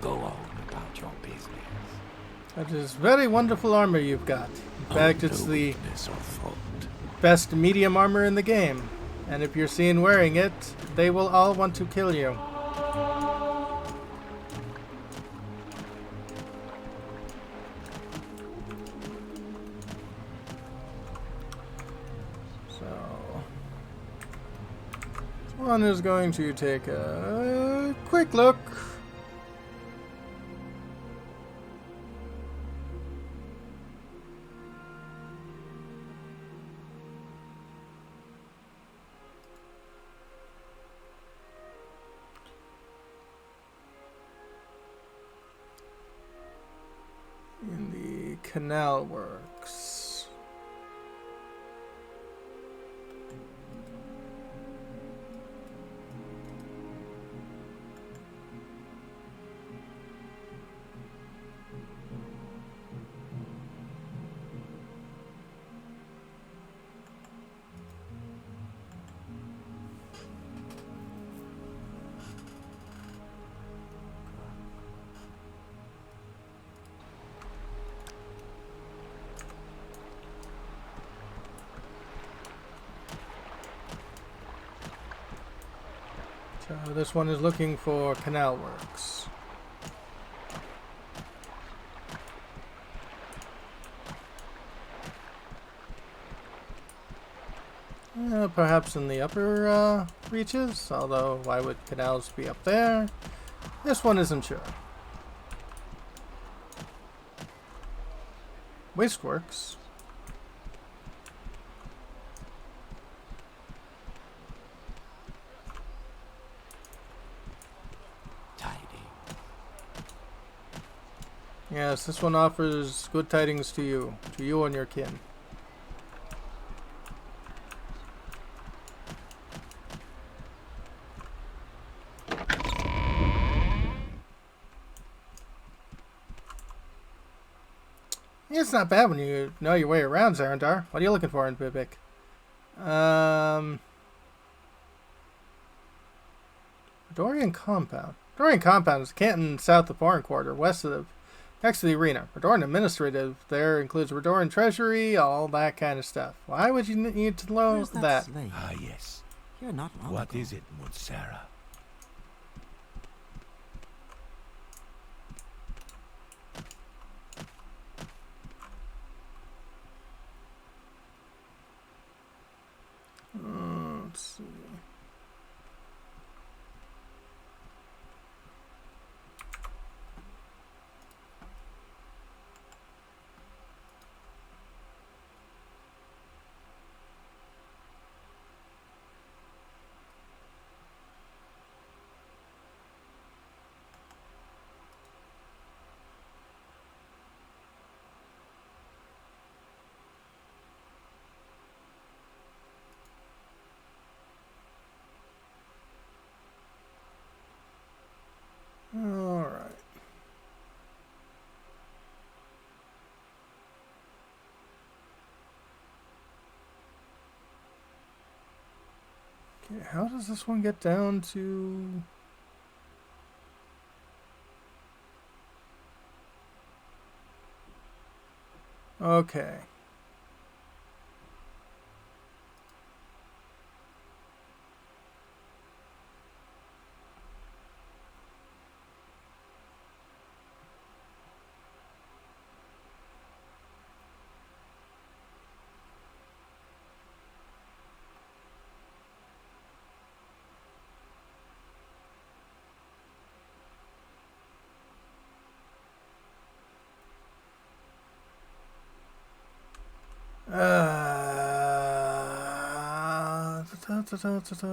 Go on about your business. That is very wonderful armor you've got. In fact, it's the Weakness or fault. best medium armor in the game. And if you're seen wearing it, they will all want to kill you. One is going to take a quick look. In the canal works. So this one is looking for canal works. Perhaps in the upper reaches, although why would canals be up there? This one isn't sure. Wasteworks. Tidy. Yes, this one offers good tidings to you and your kin. It's not bad when you know your way around, Zan'ren-Dar. What are you looking for in Bibik? Redorian Compound. Redorian Compound is Canton south of Foreign Quarter, next to the arena. Redorian Administrative there includes Redorian Treasury, all that kind of stuff. Why would you need to know Where's that? slave? Ah, yes. Here not long What ago. is it, Mutsara? Let's see. All right. Okay, how does this one get down to... Okay. Ta-ta-ta-ta-ta.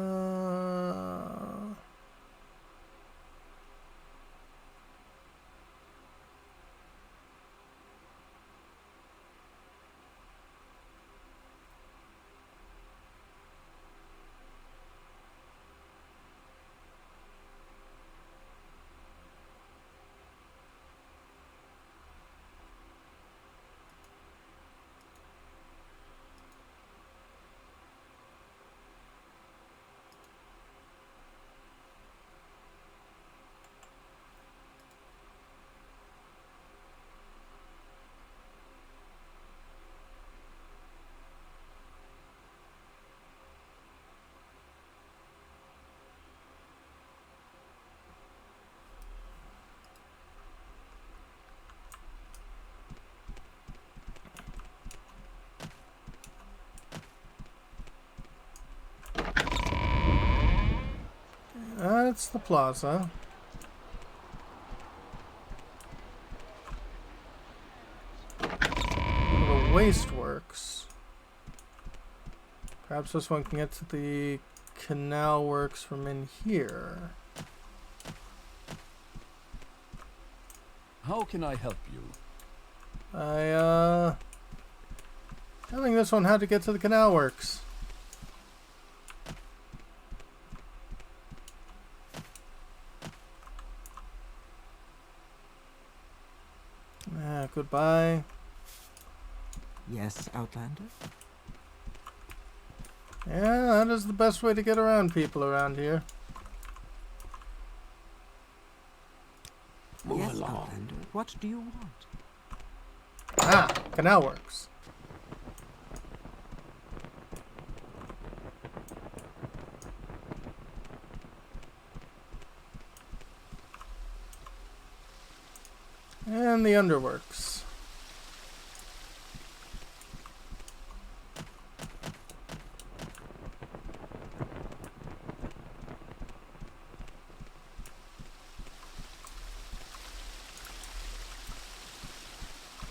That's the plaza. The waste works. Perhaps this one can get to the canal works from in here. How can I help you? I think this one had to get to the canal works. Goodbye. Yes, Outlander? Yeah, that is the best way to get around people around here. Move Yes, along. Outlander. What do you want? Ah, canal works. And the underworks.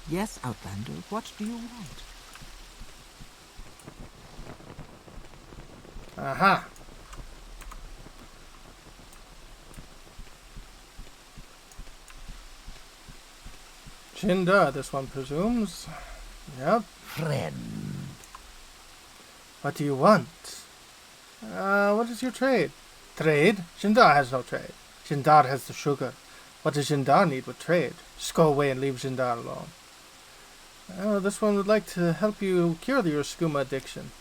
Yes, Outlander. What do you want? Aha. Jinda, this one presumes. Yep. Friend. What do you want? What is your trade? Trade? Jindar has no trade. Jindar has the sugar. What does Jindar need with trade? Just go away and leave Jindar alone. This one would like to help you cure your skooma addiction.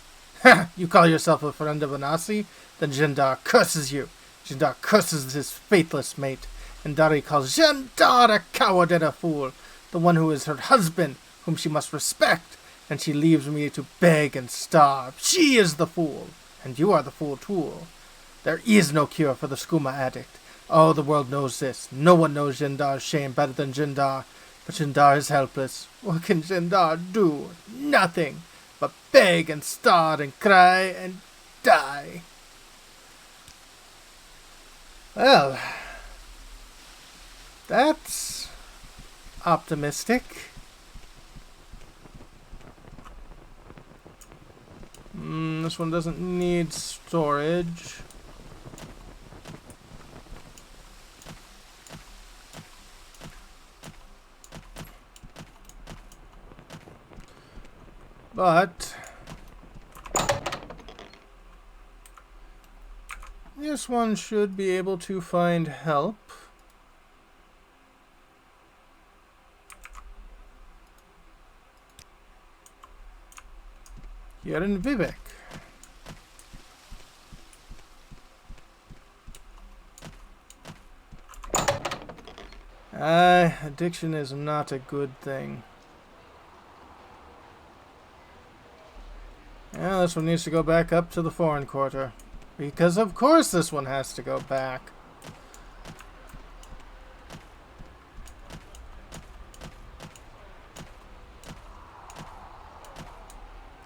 Ha! You call yourself a friend of Ahnassi? Then Jindar curses you. Jindar curses his faithless mate. And Dari calls Jindar a coward and a fool. The one who is her husband, whom she must respect. And she leaves me to beg and starve. She is the fool. And you are the fool too. There is no cure for the skooma addict. Oh, the world knows this. No one knows Jindar's shame better than Jindar. But Jindar is helpless. What can Jindar do? Nothing. But beg and starve and cry and die. Well, that's optimistic. This one doesn't need storage. But this one should be able to find help. Here in Vivek. Addiction is not a good thing. Yeah, this one needs to go back up to the foreign quarter. Because of course this one has to go back.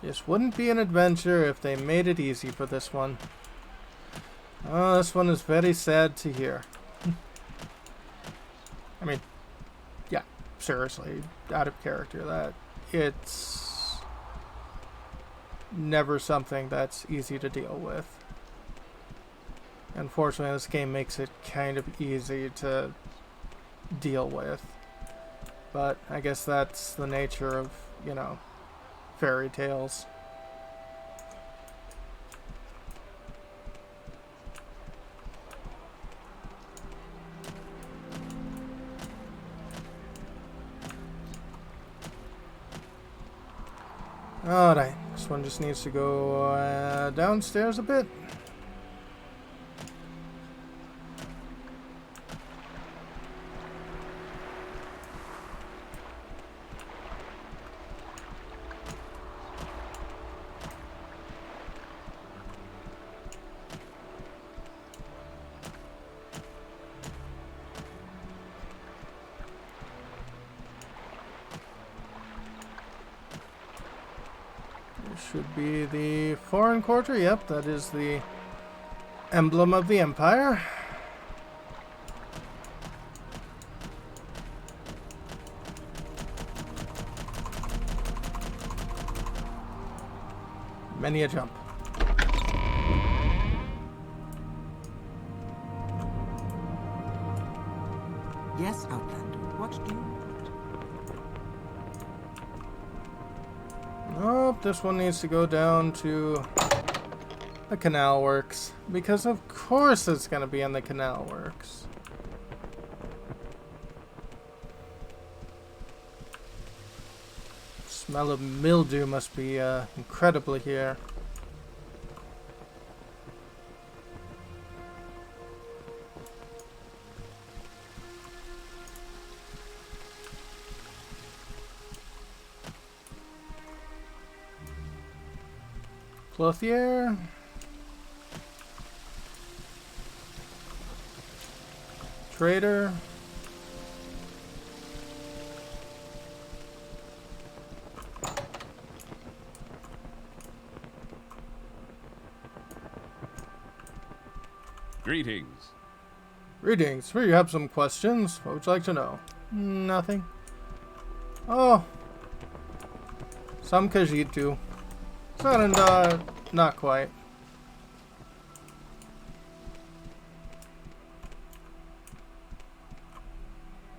This wouldn't be an adventure if they made it easy for this one. Oh, this one is very sad to hear. I mean, yeah, seriously, out of character. That it's never something that's easy to deal with. Unfortunately, this game makes it kind of easy to deal with. But I guess that's the nature of, you know, fairy tales. Alright, this one just needs to go downstairs a bit. Should be the foreign quarter. Yep, that is the emblem of the Empire. Many a jump. Yes, Outlander, what do you want? Nope, this one needs to go down to the canal works. Because of course it's going to be in the canal works. Smell of mildew must be incredibly here. Clothier. Trader. Greetings. Greetings. We have some questions. What would you like to know? Nothing. Oh. Some Khajiit. Zan'ren-Dar, not quite.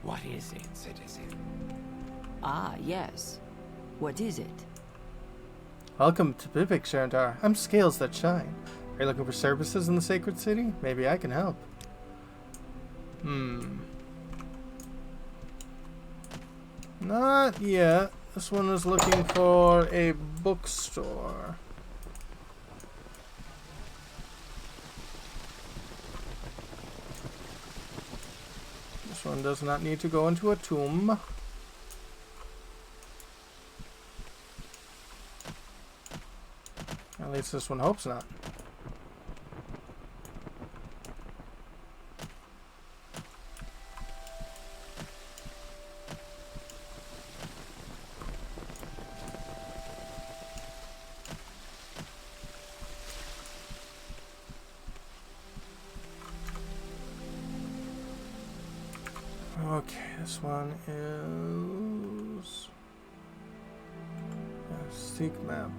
What is it, citizen? Ah, yes. What is it? Welcome to Vivek, Zan'ren-Dar. I'm Scales That Shine. Are you looking for services in the Sacred City? Maybe I can help. Not yet. This one is looking for a bookstore. This one does not need to go into a tomb. At least this one hopes not. Okay, this one is a seek map.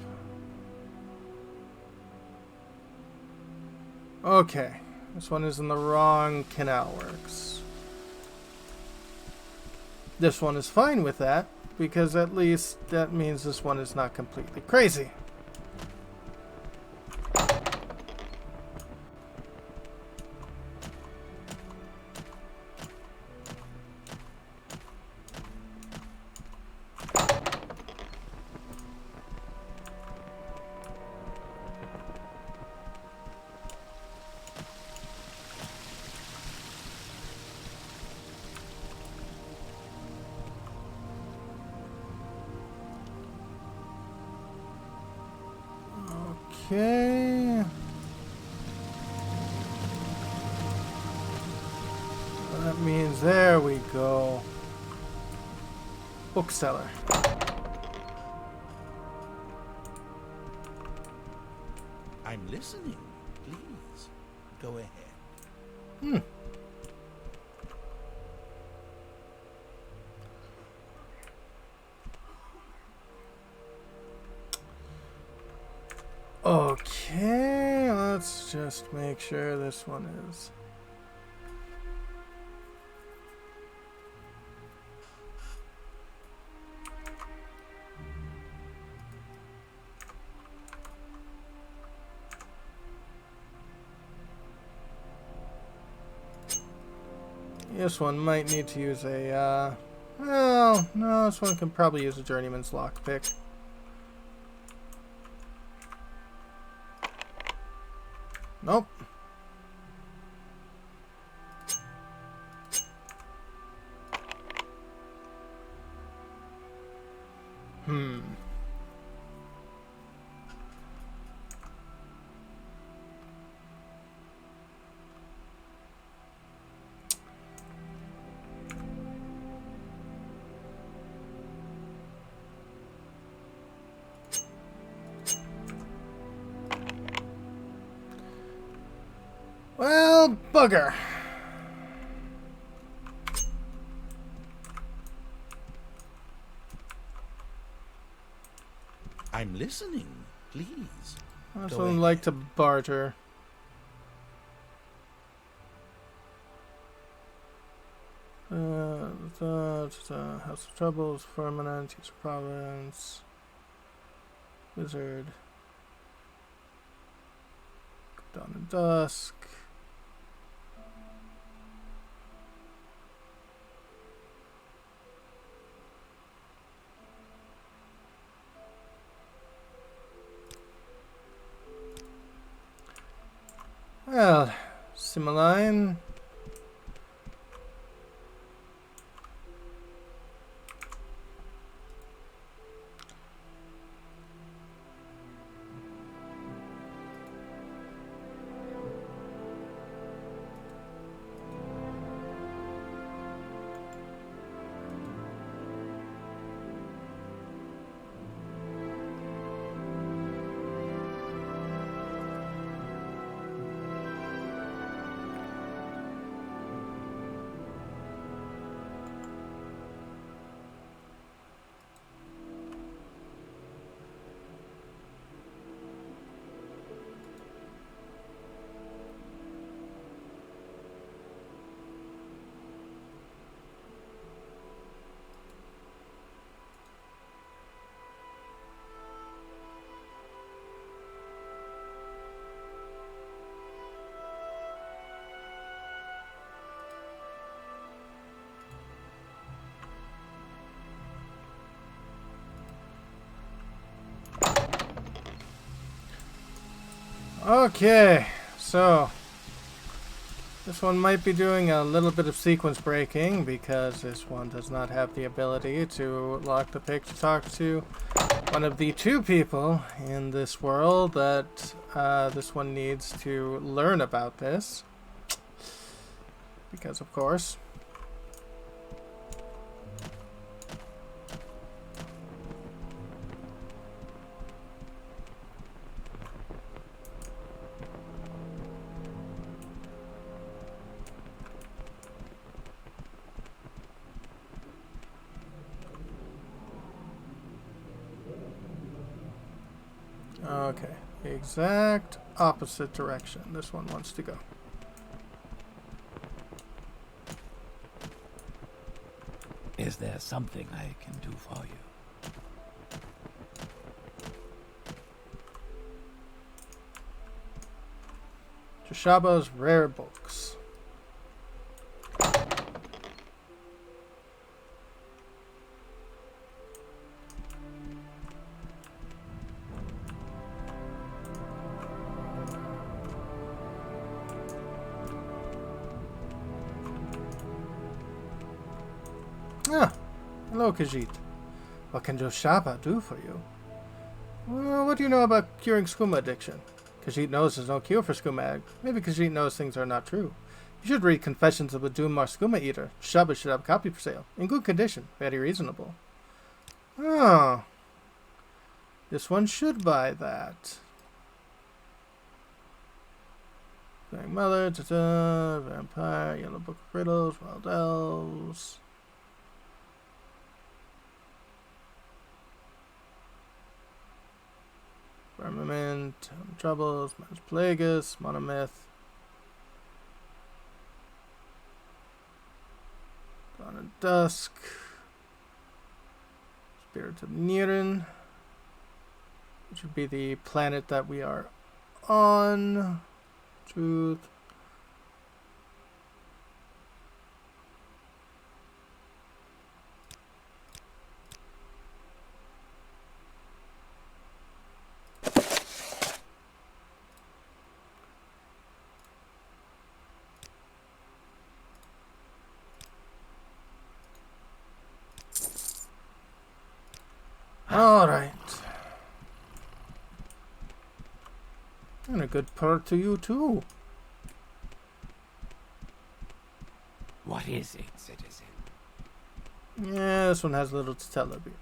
Okay, this one is in the wrong canal works. This one is fine with that, because at least that means this one is not completely crazy. Okay. That means there we go. Bookseller. I'm listening. Please, go ahead. Okay, let's just make sure this one is. This one might need to use a, well, no, this one can probably use a journeyman's lockpick. Nope. Well, bugger. I'm listening. Please. I Go also like to barter. House of Troubles, Firmament, Use of Province, Wizard, Dawn and Dusk. Well, Simoline. Okay, so this one might be doing a little bit of sequence breaking because this one does not have the ability to lock the pick to talk to one of the two people in this world that this one needs to learn about this. Because of course. Okay, the exact opposite direction this one wants to go. Is there something I can do for you? Jashaba's rare books. Ah, hello, Khajiit. What can Joshaba do for you? Well, what do you know about curing skooma addiction? Khajiit knows there's no cure for skooma. Maybe Khajiit knows things are not true. You should read Confessions of a Doomar skooma eater. Joshaba should have a copy for sale. In good condition. Very reasonable. Oh. This one should buy that. Flying Mother, Vampire, Yellow Book of Riddles, Wild Elves. Firmament, Troubles, Man's Plagueis, Monomyth, Dawn and Dusk, Spirit of Niren, which would be the planet that we are on. Truth. All right. And a good perk to you too. What is it, citizen? Yeah, this one has little to tell of you.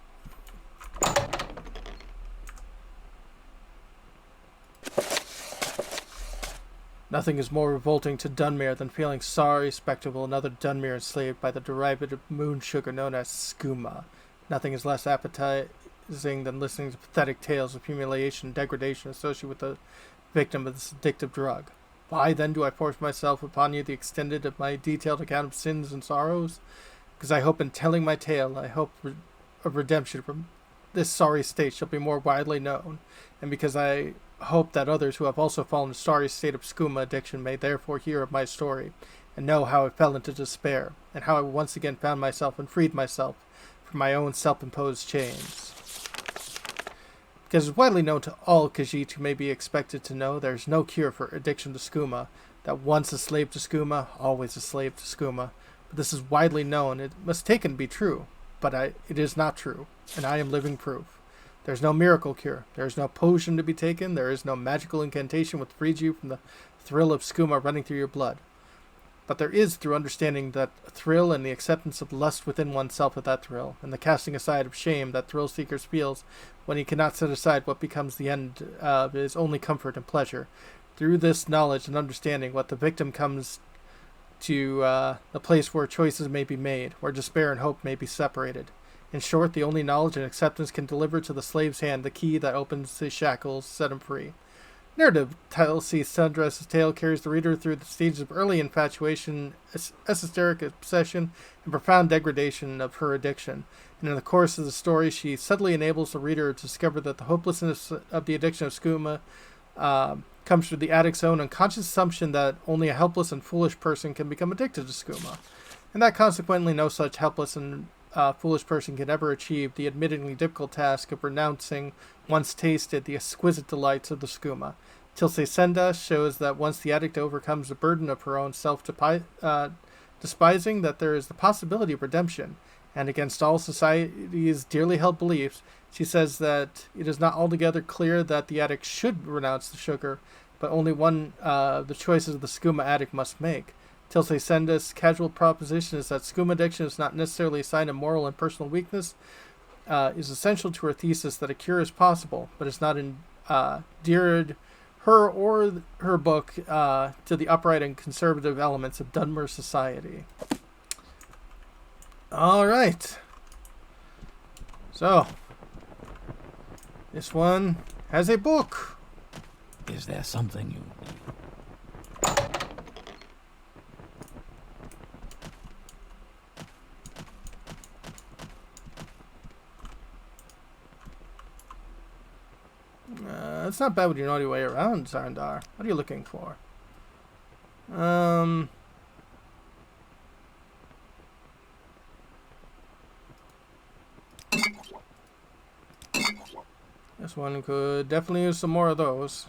Nothing is more revolting to Dunmere than feeling sorry, spectacle, another Dunmere enslaved by the derivative moon sugar known as skooma. Nothing is less than listening to pathetic tales of humiliation and degradation associated with the victim of this addictive drug. Why then do I force myself upon you the extended of my detailed account of sins and sorrows? Because I hope in telling my tale, I hope of redemption from this sorry state shall be more widely known, and because I hope that others who have also fallen in sorry state of skooma addiction may therefore hear of my story, and know how I fell into despair, and how I once again found myself and freed myself from my own self-imposed chains. Because it's widely known to all Khajiit who may be expected to know, there is no cure for addiction to skooma, that once a slave to skooma, always a slave to skooma. But this is widely known. It must take and be true, but it is not true, and I am living proof. There is no miracle cure. There is no potion to be taken. There is no magical incantation which frees you from the thrill of skooma running through your blood. But there is, through understanding that thrill and the acceptance of lust within oneself at that thrill, and the casting aside of shame that thrill seekers feels when he cannot set aside what becomes the end of his only comfort and pleasure. Through this knowledge and understanding, what the victim comes to the place where choices may be made, where despair and hope may be separated. In short, the only knowledge and acceptance can deliver to the slave's hand the key that opens his shackles, set him free. Narrative Telsey Sundra's tale carries the reader through the stages of early infatuation, esoteric obsession, and profound degradation of her addiction. And in the course of the story, she subtly enables the reader to discover that the hopelessness of the addiction of skooma comes from the addict's own unconscious assumption that only a helpless and foolish person can become addicted to skooma, and that consequently no such helpless and foolish person can ever achieve the admittedly difficult task of renouncing, once tasted, the exquisite delights of the skooma. Tilse Senda shows that once the addict overcomes the burden of her own self-despising, that there is the possibility of redemption, and against all society's dearly held beliefs, she says that it is not altogether clear that the addict should renounce the sugar, but only one the choices the skooma addict must make. Tilse Senda's casual proposition is that skooma addiction is not necessarily a sign of moral and personal weakness, is essential to her thesis that a cure is possible, but is not endeared her or her book to the upright and conservative elements of Dunmer society. All right. So, this one has a book. Is there something you... It's not bad with your naughty way around, Zan'ren-Dar. What are you looking for? This one could definitely use some more of those.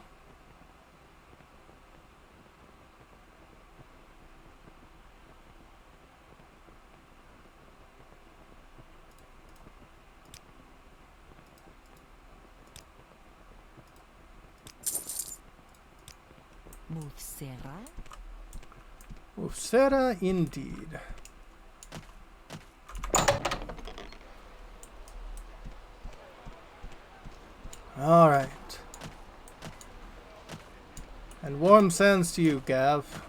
Mufsera? Mufsera indeed. All right. And warm sands to you, Gav.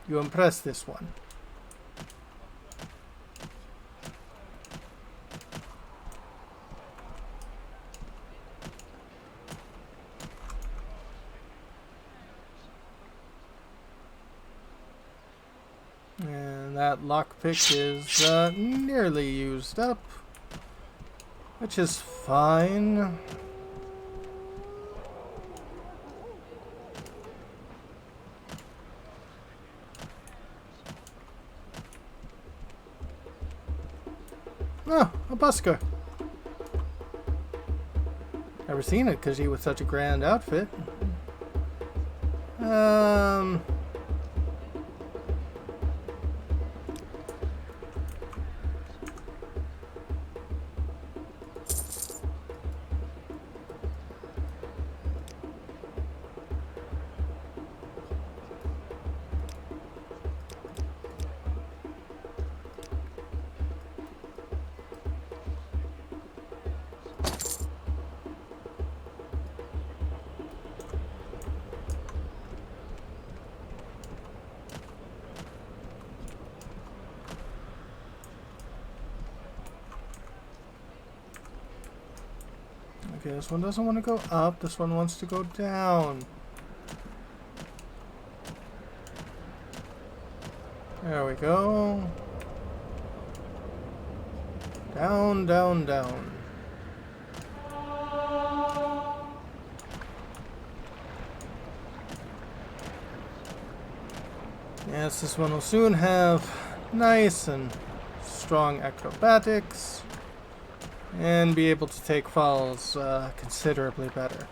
You impressed this one. And that lockpick is nearly used up, which is fine. Oh, a busker. Never seen it because he was such a grand outfit. Okay, this one doesn't want to go up. This one wants to go down. There we go. Down, down, down. Yes, this one will soon have nice and strong acrobatics and be able to take falls considerably better.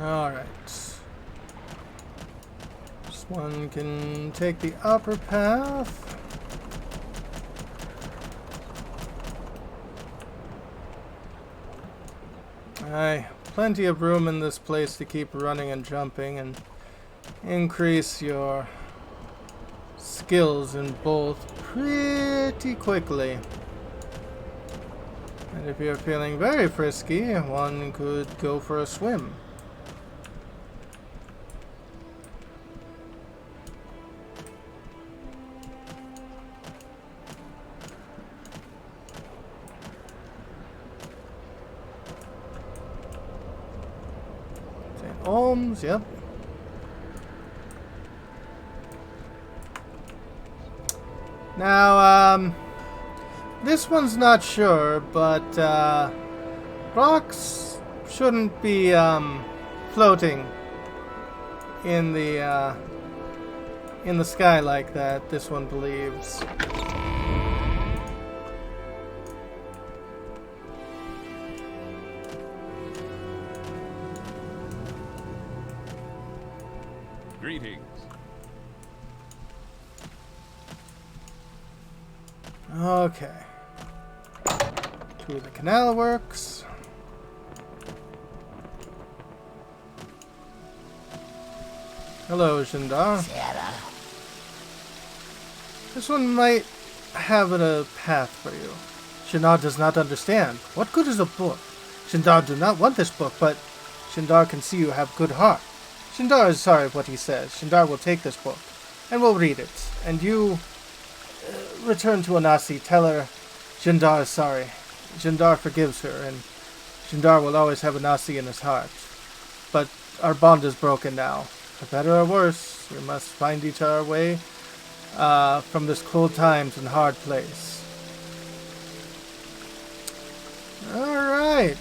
Alright. This one can take the upper path. Aye, plenty of room in this place to keep running and jumping and increase your skills in both pretty quickly. And if you're feeling very frisky, one could go for a swim. St. Olms, yep. Now, this one's not sure, but rocks shouldn't be floating in the sky like that. This one believes. Greetings. Okay. To the canal works. Hello, Zan'ren-Dar. This one might have a path for you. Zan'ren does not understand. What good is a book? Zan'ren do not want this book, but Zan'ren can see you have good heart. Zan'ren is sorry of what he says. Zan'ren will take this book, and will read it. And you return to Ahnassi. Tell her Zan'ren is sorry. Zan'ren forgives her, and Zan'ren will always have Ahnassi in his heart. But our bond is broken now. For better or worse, we must find each other way from this cold times and hard place. Alright.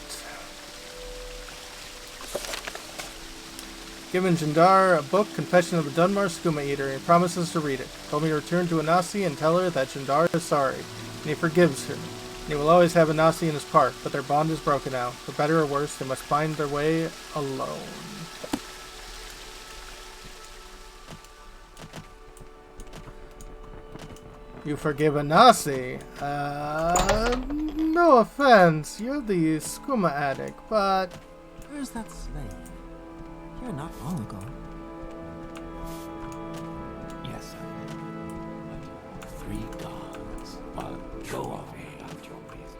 Given Zan'ren a book, Confession of the Dunmar Skooma Eater. He promises to read it. Told me to return to Ahnassi and tell her that Zan'ren is sorry, and he forgives her. And he will always have Ahnassi in his part, but their bond is broken now. For better or worse, they must find their way alone. You forgive Ahnassi? No offense, you're the skooma addict, but... Where's that slave? Here not long ago. Yes, sir. 3 gods. Well, go away about your business.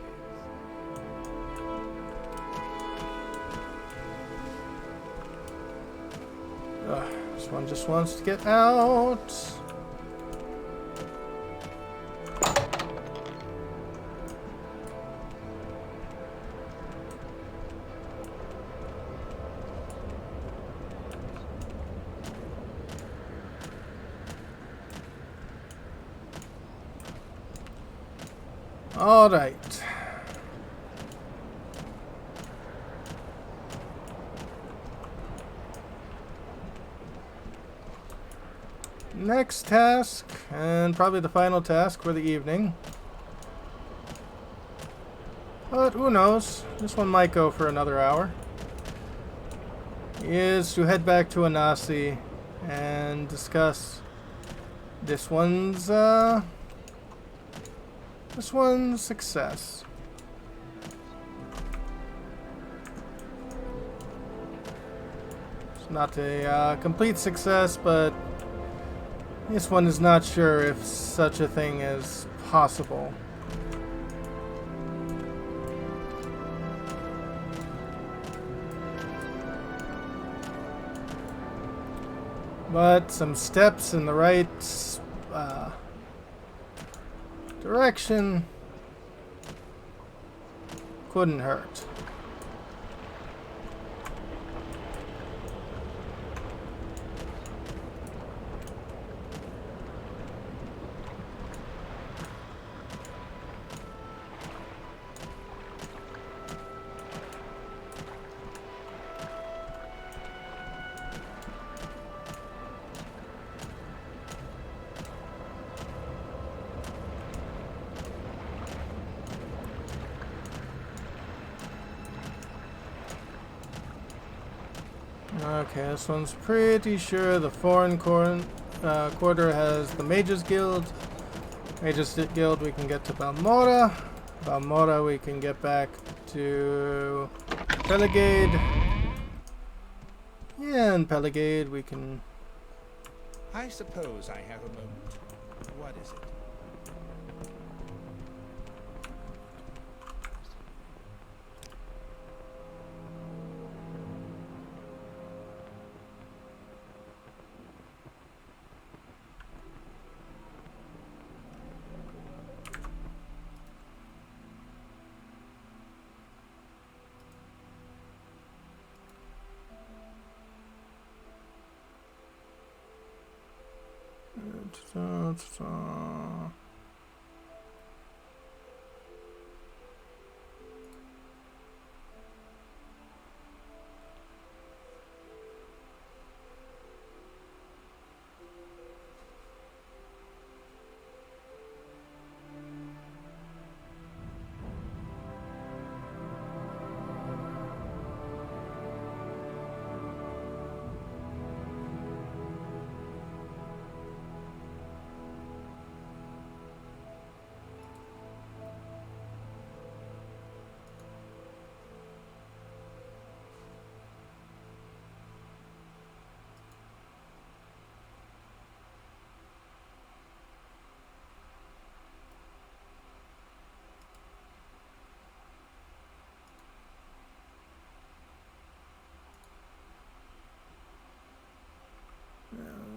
This one just wants to get out. All right. Next task, and probably the final task for the evening. But who knows? This one might go for another hour. Is to head back to Ahnassi and discuss this one's success. Not a complete success, but this one is not sure if such a thing is possible. But some steps in the right direction couldn't hurt. Okay, this one's pretty sure the foreign quarter has the Mages Guild. Mages Guild we can get to Balmora. Balmora we can get back to Pelagaid. Yeah, and Pelagaid we can... I suppose I have a moment. What is it?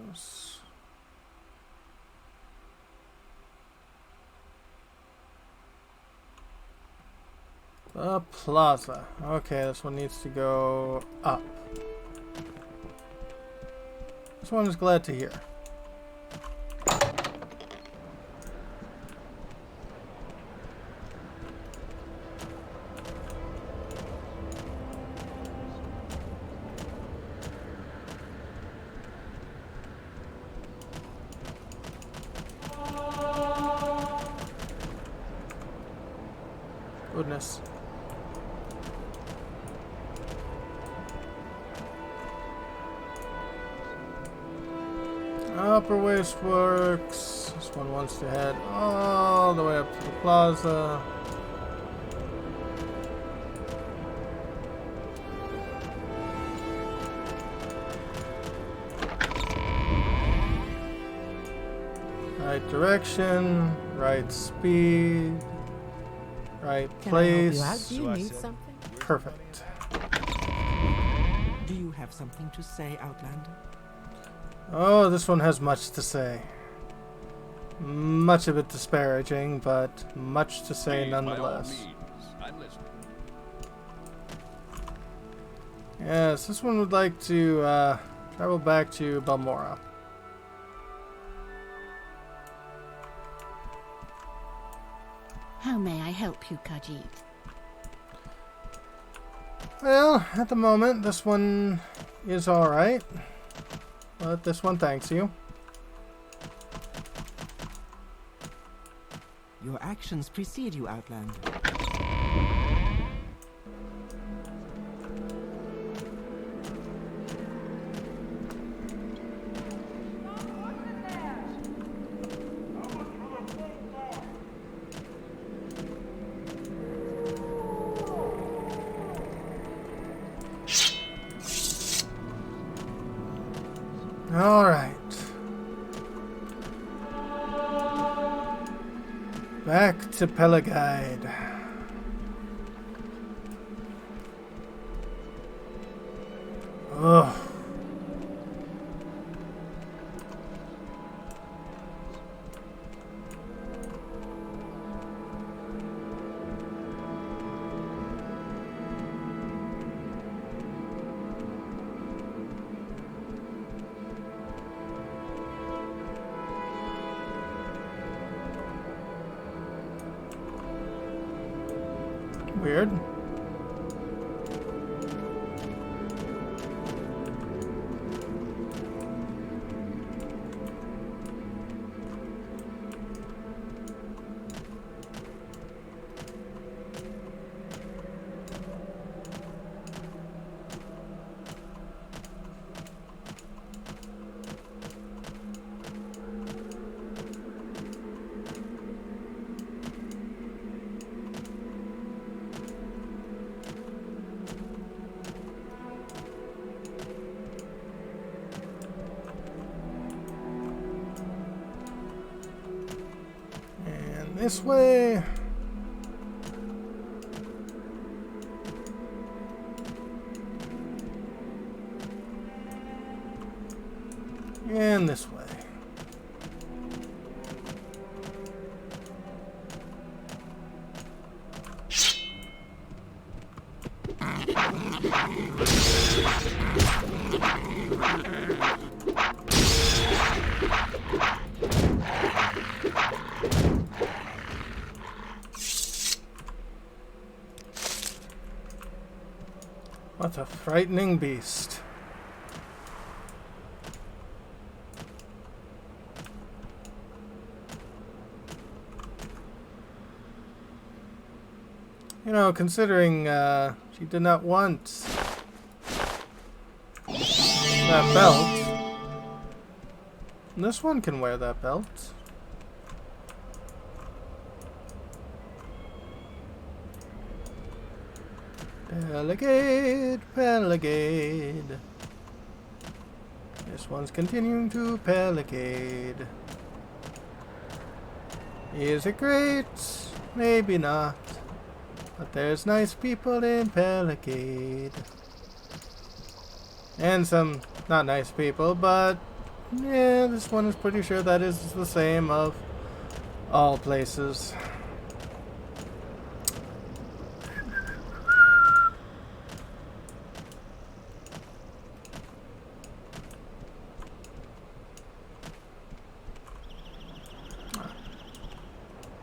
Yes. The plaza. Okay, this one needs to go up. This one is glad to hear. Goodness. Upper Waste Works. This one wants to head all the way up to the plaza. Right direction, right speed, right Can I help you out? place. Do you need something? Perfect. Do you have something to say, Outlander? Oh, this one has much to say. Much of it disparaging, but much to say nonetheless. I'm listening. Yes, this one would like to travel back to Balmora. How may I help you, Khajiit? Well, at the moment, this one is alright. But this one thanks you. Your actions precede you, Outlander. Alright. Back to Pelagaid. Ugh. Weird. This way. And this way. What a frightening beast. You know, considering she did not want that belt, this one can wear that belt. Pelagaid, Pelagaid. This one's continuing to Pelagaid. Is it great? Maybe not. But there's nice people in Pelagaid. And some not nice people, but yeah, this one is pretty sure that is the same of all places.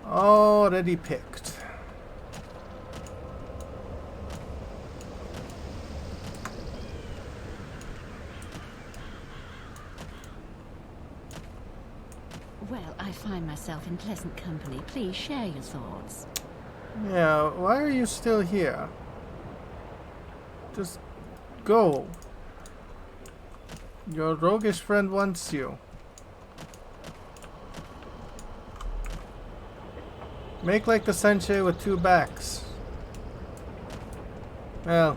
Already picked. Well, I find myself in pleasant company. Please share your thoughts. Yeah, why are you still here? Just go. Your roguish friend wants you. Make like the Senshi with two backs. Well,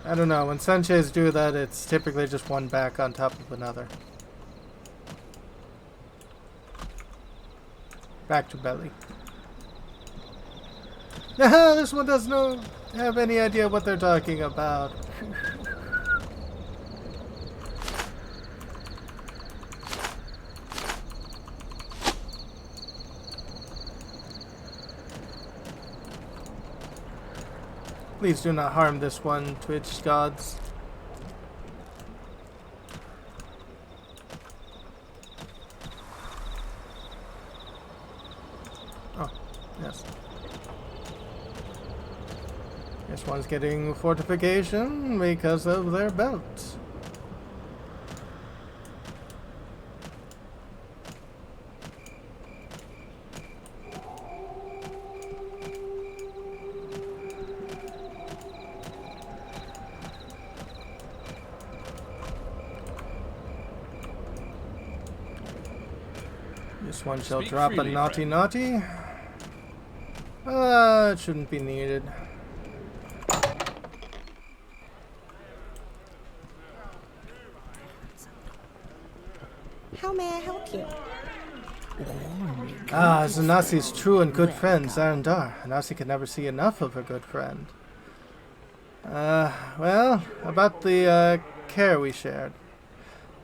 I don't know. When Senshis do that, it's typically just one back on top of another. Back to belly. Haha, this one doesn't have any idea what they're talking about. Please do not harm this one, Twitch gods. Oh, yes. This one's getting fortification because of their belt. This one shall drop a naughty naughty. It shouldn't be needed. How may I help you? Ah, Ahnasi's true and good friend, Zan'ren-Dar. Ahnassi can never see enough of her good friend. Well, about the, care we shared.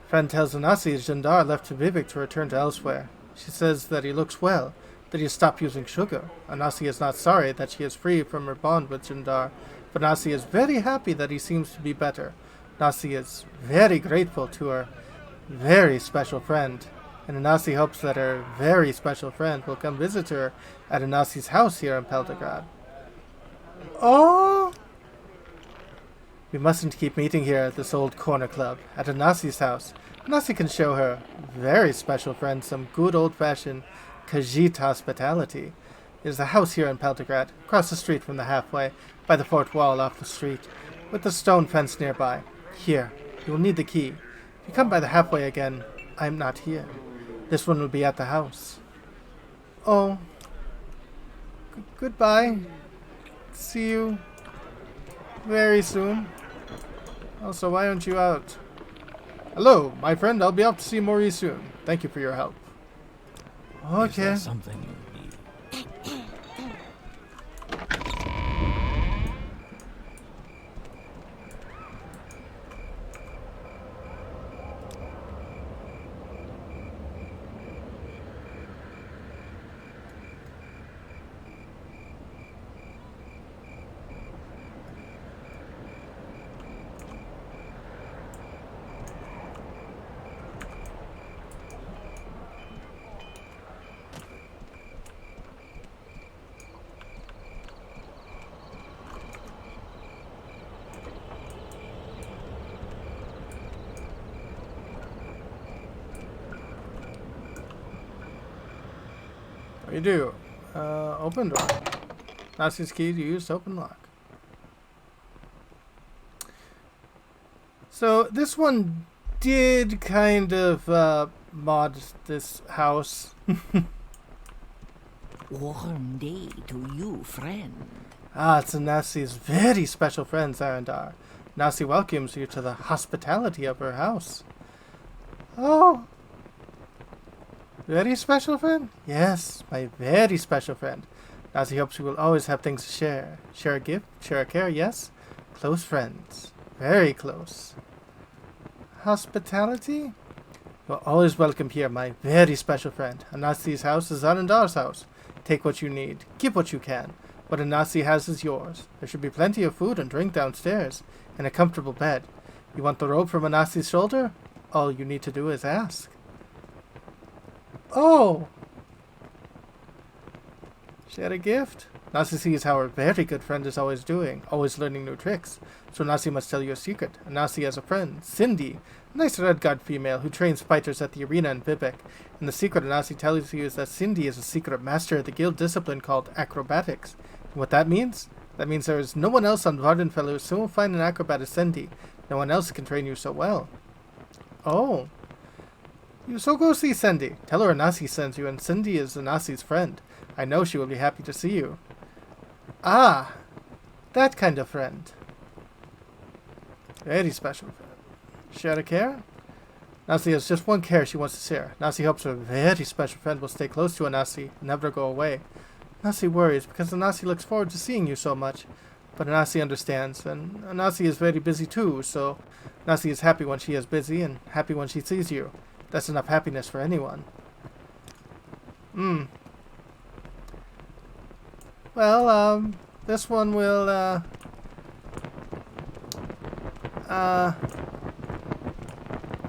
Friend tells Ahnassi Zan'ren-Dar left to Vivek to return to elsewhere. She says that he looks well, that he has stopped using sugar. Ahnassi is not sorry that she is free from her bond with Zan'ren-Dar, but Ahnassi is very happy that he seems to be better. Ahnassi is very grateful to her very special friend, and Ahnassi hopes that her very special friend will come visit her at Ahnassi's house here in Pelagaid. Oh! We mustn't keep meeting here at this old corner club, at Ahnassi's house. Ahnassi can show her very special friend some good old-fashioned Khajiit hospitality. It is a house here in Pelagaid, across the street from the halfway, by the fort wall off the street, with a stone fence nearby. Here, you will need the key. If you come by the halfway again, I am not here. This one will be at the house. Oh. Goodbye. See you very soon. Also, why aren't you out? Hello, my friend. I'll be out to see Maurice soon. Thank you for your help. Is Okay. there something you need? What do you do? Open door. Ahnassi's key to use to open lock. So this one did kind of mod this house. Warm day to you, friend. Ah, it's Ahnassi's very special friend, Zan'ren-Dar. Ahnassi welcomes you to the hospitality of her house. Oh. Very special friend? Yes, my very special friend. Ahnassi hopes we will always have things to share. Share a gift, share a care, yes? Close friends. Very close. Hospitality? You're always welcome here, my very special friend. Ahnassi's house is Zan'ren-Dar's house. Take what you need. Give what you can. What Ahnassi has is yours. There should be plenty of food and drink downstairs, and a comfortable bed. You want the robe from Ahnassi's shoulder? All you need to do is ask. Oh! She had a gift? Ahnassi sees how her very good friend is always doing, always learning new tricks. So Ahnassi must tell you a secret. Ahnassi has a friend, Cindy, a nice red guard female who trains fighters at the arena in Vivek. And the secret Ahnassi tells you is that Cindy is a secret master of the guild discipline called acrobatics. And what that means? That means there is no one else on Vardenfell who is so fine an acrobat as Cindy. No one else can train you so well. Oh. You so go see Cindy. Tell her Ahnassi sends you, and Cindy is Ahnassi's friend. I know she will be happy to see you. Ah, that kind of friend. Very special friend. Share a care? Ahnassi has just one care she wants to share. Ahnassi hopes her very special friend will stay close to Ahnassi and never go away. Ahnassi worries because Ahnassi looks forward to seeing you so much. But Ahnassi understands, and Ahnassi is very busy too, so Ahnassi is happy when she is busy and happy when she sees you. That's enough happiness for anyone. Well, this one will,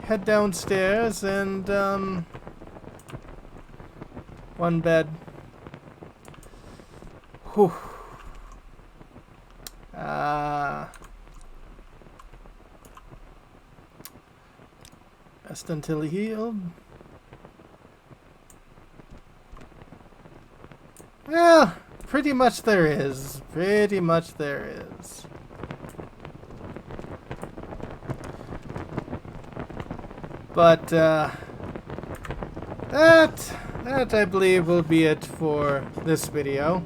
head downstairs and, one bed. Whew. Rest until healed. Well, pretty much there is. Pretty much there is. But, that I believe will be it for this video.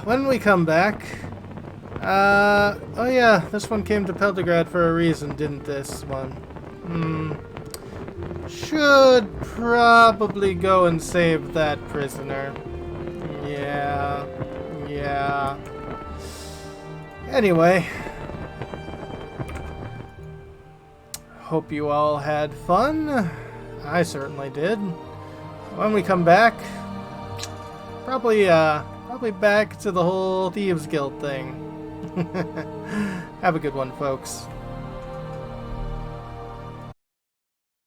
When we come back, oh yeah, this one came to Pelagaid for a reason, didn't this one? should probably go and save that prisoner. Yeah. Anyway, hope you all had fun. I certainly did. When we come back, probably back to the whole Thieves Guild thing. Have a good one, folks.